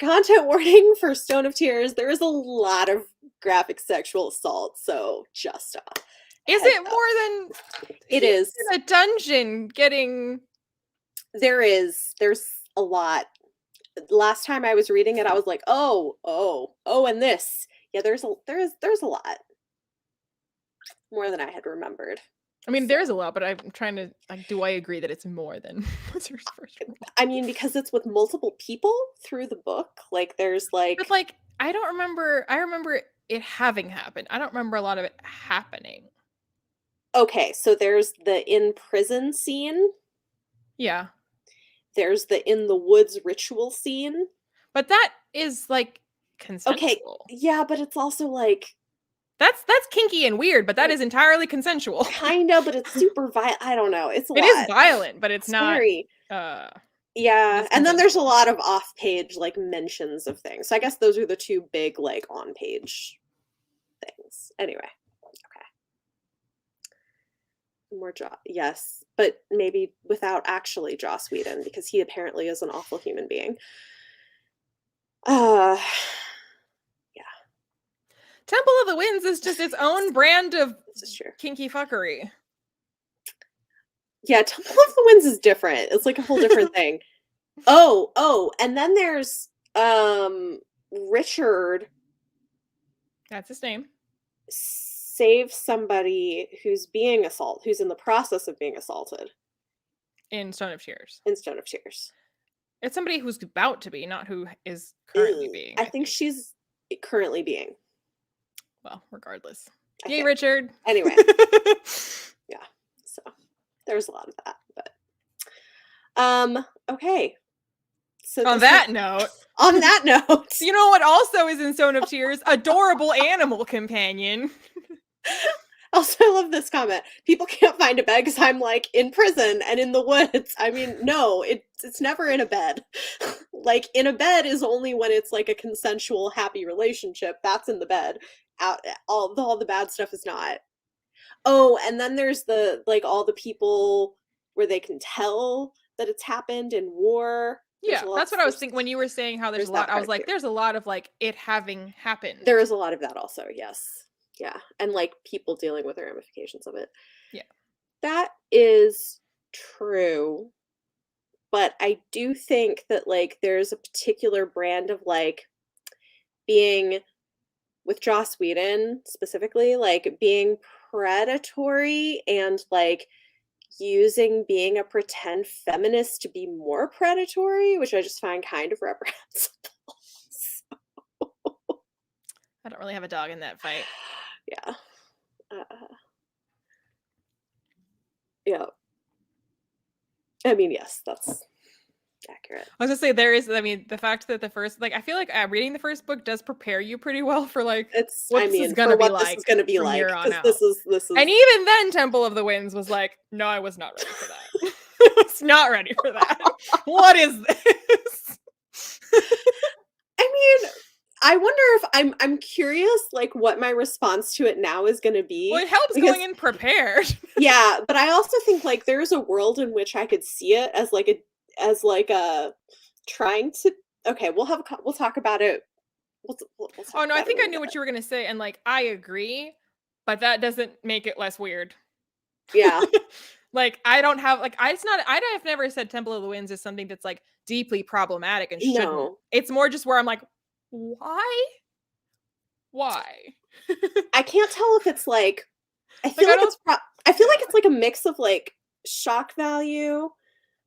content warning for Stone of Tears, there is a lot of graphic sexual assault, so just is it more than it is in a dungeon getting there's a lot. Last time I was reading it, I was like, oh, and this. Yeah, there's a lot. More than I had remembered. I mean, there's a lot, but I'm trying to like, do I agree that it's more than what's your first rule? I mean, because it's with multiple people through the book. Like there's like But like I don't remember I remember it having happened. I don't remember a lot of it happening. okay, so there's the in prison scene. Yeah. There's the in the woods ritual scene. But that is like Okay, consensual. yeah, but it's also like That's kinky and weird, but that is entirely consensual. Kinda, but it's super violent. I don't know, it's a It is lot. violent, but it's It's not, very it yeah, is and then there's a consensual. lot of off-page, like, mentions of things. So I guess those are the 2 big, like, on-page things. Anyway, okay. More yes, but maybe without actually Joss Whedon because he apparently is an awful human being. Uh, yeah, Temple of the Winds is just its own brand of this is true. kinky fuckery. Yeah, Temple of the Winds is different. It's like a whole different thing. Oh, and then there's Richard That's his name. saves somebody who's in the process of being assaulted In Stone of Tears. in Stone of Tears. It's somebody who's about to be, not who is currently Ew. being, I I think think. she's currently being, Well, regardless. I Yay, think. Richard. Anyway, yeah. So there's a lot of that, but okay. So On this is that note, on that note, you know what also is in Stone of Tears? Adorable animal companion. also I love this comment. People can't find a bed because I'm like in prison and in the woods. I mean, no, it's never in a bed. Like in a bed is only when it's like a consensual, happy relationship. That's in the bed. Out all the bad stuff is not. Oh, and then there's the like all the people where they can tell that it's happened in war. There's Yeah, that's what I was thinking when you were saying how there's there's a lot. that I was part too. like, there's a lot of like it having happened. There is a lot of that also, yes. Yeah, and like people dealing with the ramifications of it. Yeah. That is true, but I do think that like there's a particular brand of like being with Joss Whedon specifically, like being predatory and like using being a pretend feminist to be more predatory, which I just find kind of reprehensible. I don't really have a dog in that fight. Yeah. Uh, yeah. I mean, yes, that's accurate. I was gonna say there is. I mean, the fact that the first, like, I feel like reading the first book does prepare you pretty well for like It's, what I this is mean, for gonna be what this is like going to be from here like, on because out. this And is, even then, Temple of the Winds was like, no, I was not ready for that. I was not ready for that. What is this? I mean, I wonder if I'm curious, like what my response to it now is going to Well, be it helps because going in prepared. yeah, but I also think like there's a world in which I could see it as like a trying to. Okay, we'll talk about it. We'll Oh talk no, I about it think when I we knew get what there. you were gonna say, and like I agree, but that doesn't make it less weird. Yeah, Like I don't have like I it's not I've never said Temple of the Winds is something that's like deeply problematic and shouldn't. no, It's more just where I'm like, why? Why? I can't tell if it's like I Like feel I like don't, I feel like yeah. it's like a mix of like shock value,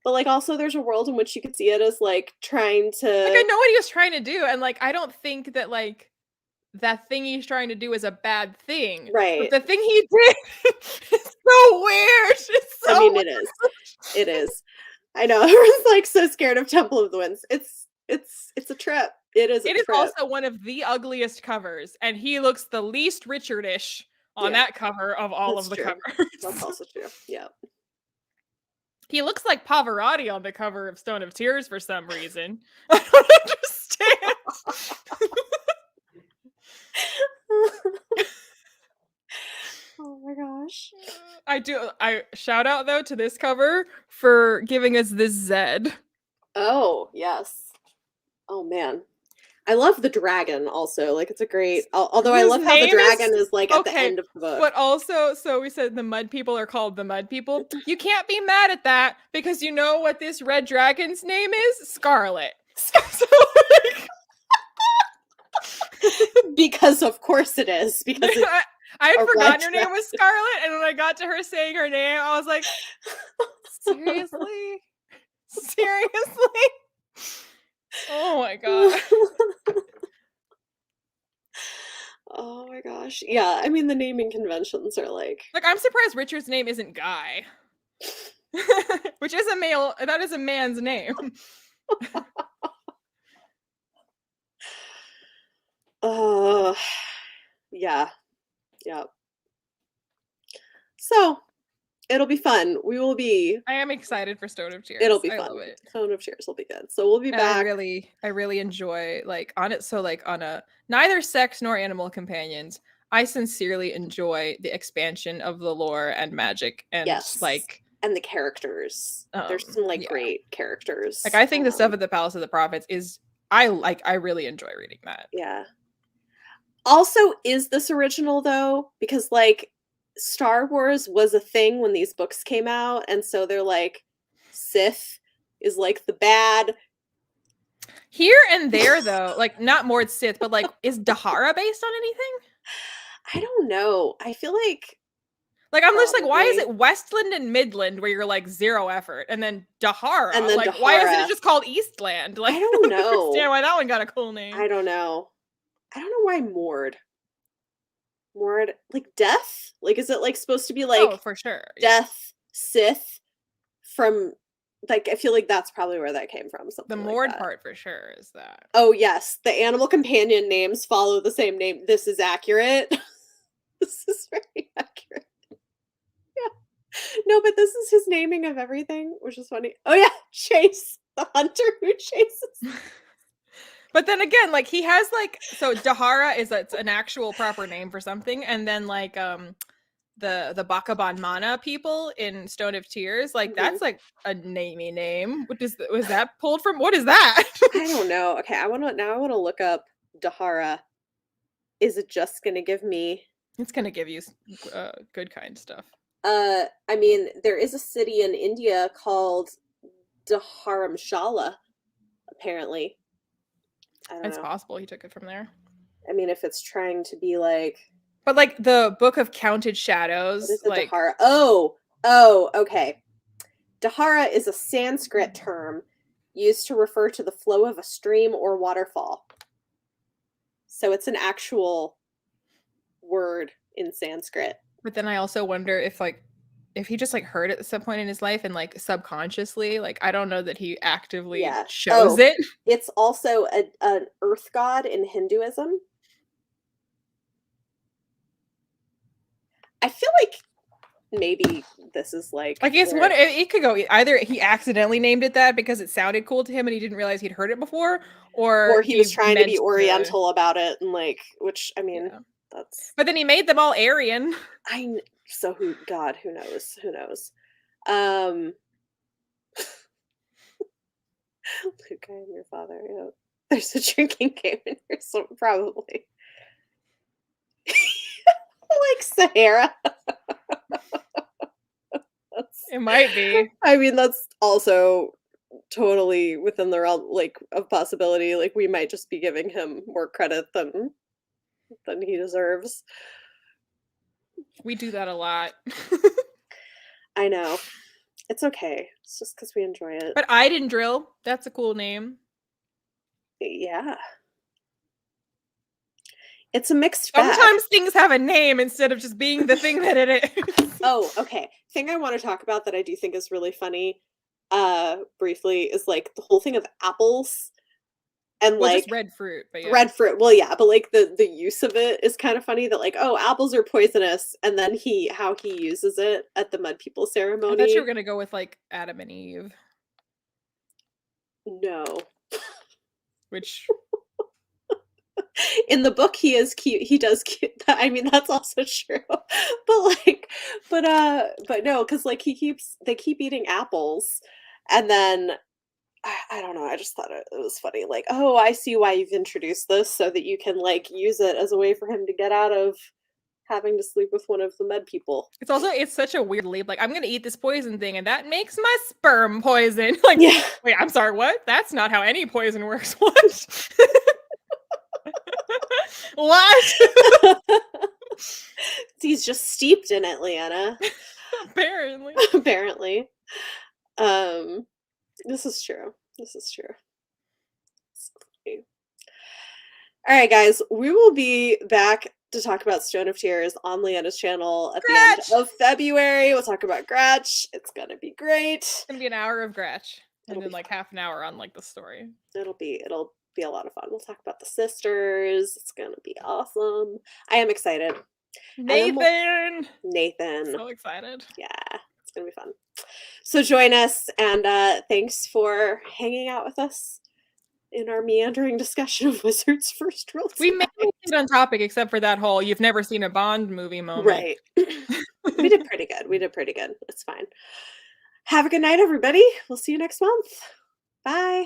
but like also there's a world in which you could see it as like trying Like I to know what he was trying to do, and like I don't think that like that thing he's trying to do is a bad thing. But right. the thing he did is so weird. It's I so mean, weird. it is. It is. I know everyone's like so scared of Temple of the Winds. It's a trip. It is a It is trip. also one of the ugliest covers, and he looks the least Richardish on Yeah, that cover of all that's of the true. That's covers. also true. Yeah. He looks like Pavarotti on the cover of Stone of Tears for some reason. I don't understand. Oh my gosh. I do. I shout out though to this cover for giving us this Zed. Oh, yes. Oh man. I love the dragon also. Like it's a great although I Whose love how the name is dragon is like at the okay, end of the book. but also, so we said the mud people are called the mud people. You can't be mad at that because you know what this red dragon's name is? Scarlet. So, like, Because of course it is. Because it's I had a red forgotten her name dragon. was Scarlet, and when I got to her saying her name, I was like, seriously? Seriously? Oh my god. Oh my gosh. Yeah, I mean the naming conventions are like Like, I'm surprised Richard's name isn't Guy. Which is a male, that is a man's name. uh yeah. Yep. So, it'll be fun. We will be I am excited for Stone of It'll Tears. be I fun. love it. Tone of Cheers will be good. So, we'll be And back. I really enjoy like on it. So like on a neither sex nor animal companions. I sincerely enjoy the expansion of the lore and magic and Yes. like And the characters. There's some, like, yeah. great Like characters. I think the stuff at the Palace of the Prophets is I really enjoy reading that. Yeah. Also, is this original though? Because like Star Wars was a thing when these books came out, and so they're like Sith is like the bad. Here and there though, like not more Sith, but like is Dahara based on anything? I don't know. I feel like Like I'm just like, why is probably. it Westland and Midland where you're like zero effort, and then And Dahara? then Like, why isn't it Dahara. just called Eastland? Like, I I don't don't understand know. why that one got a cool name. I don't know. I don't know why Mord. Mord, like death? Like is it like supposed to be Oh, like for sure, yeah. death Sith from like I feel like that's probably where that came from, The something like Mord that. part for sure is that. Oh, yes, the animal companion names follow the same name. This is accurate. This is very accurate. Yeah. No, but this is his naming of everything, which is funny. Oh, yeah, Chase, the hunter who chases. But then again, like he has like so Dahara is it's an actual proper name for something, and then like the Bakaban Mana people in Stone of Tears, like Mhm. that's like a namey name. What is was that pulled from? What is that? I don't know. Okay, I wanna look up Dahara. Is it just gonna give me It's gonna give you good kind stuff. I mean, there is a city in India called Dharamshala, apparently. I don't It's know. possible he took it from there. I mean, if it's trying to be like But like the Book of Counted what Shadows, is the like Dahara? Oh, okay. Dahara is a Sanskrit term used to refer to the flow of a stream or waterfall. So it's an actual word in Sanskrit. but then I also wonder if he just like heard it at some point in his life and like subconsciously, like I don't know that he actively Yeah. chose Oh, it. it's also an earth god in Hinduism. I feel like maybe this is I like guess what where it could go either he accidentally named it that because it sounded cool to him and he didn't realize he'd heard it before, or or he was he trying to be meant to. oriental about it and like which I mean, Yeah. that's But then he made them all Aryan. so who God, who knows? Who knows? Um Luke, I am your father. Yeah. There's a drinking game in here, so probably. Like Sahara. That's, It might be. I mean, that's also totally within the realm, like, of possibility. Like, we might just be giving him more credit than he deserves. We do that a lot. I know. It's okay. It's just because we enjoy it. But I didn't drill. That's a cool name. Yeah. It's a mixed bag. Sometimes things have a name instead of just being the thing that it is. Oh, okay. Thing I want to talk about that I do think is really funny, briefly, is like the whole thing of apples and Well, just like red fruit, but yeah. red fruit. Well, yeah, but like the use of it is kind of funny that like, oh, apples are poisonous, and then how he uses it at the Mud People I thought you were ceremony. gonna go with like Adam and Eve, No. which In the book he is cute. He does cute. I mean, that's also true. But like but no, cuz like they keep eating apples and then I don't know. I just thought it was funny. Like, oh, I see why you've introduced this so that you can like use it as a way for him to get out of having to sleep with one of the med people. it's such a weird leap. Like, I'm gonna eat this poison thing, and that makes my sperm poison. Like, Yeah. wait, I'm sorry, what? That's not how any poison works. What? What? He's just steeped in it, Leanna. Apparently. Apparently. Um, this is true. This is true. All right, guys, we will be back to talk about Stone of Tears on Leanna's channel at the end Gretch! of February. We'll talk about Gratch. It's gonna be great. It's gonna be an hour of Gretch, and It'll then be like fun. half an hour on like the story. It'll be a lot of fun. We'll talk about the sisters. It's gonna be awesome. I am excited. And then Nathan! Nathan. So excited. Yeah, it's gonna be fun. So join us, and thanks for hanging out with us in our meandering discussion of Wizard's First Real We mainly Tonight. stayed on topic except for that whole "you've never seen a Bond movie" moment. Right. We did pretty good. We did pretty good. It's fine. Have a good night, everybody. We'll see you next month. Bye.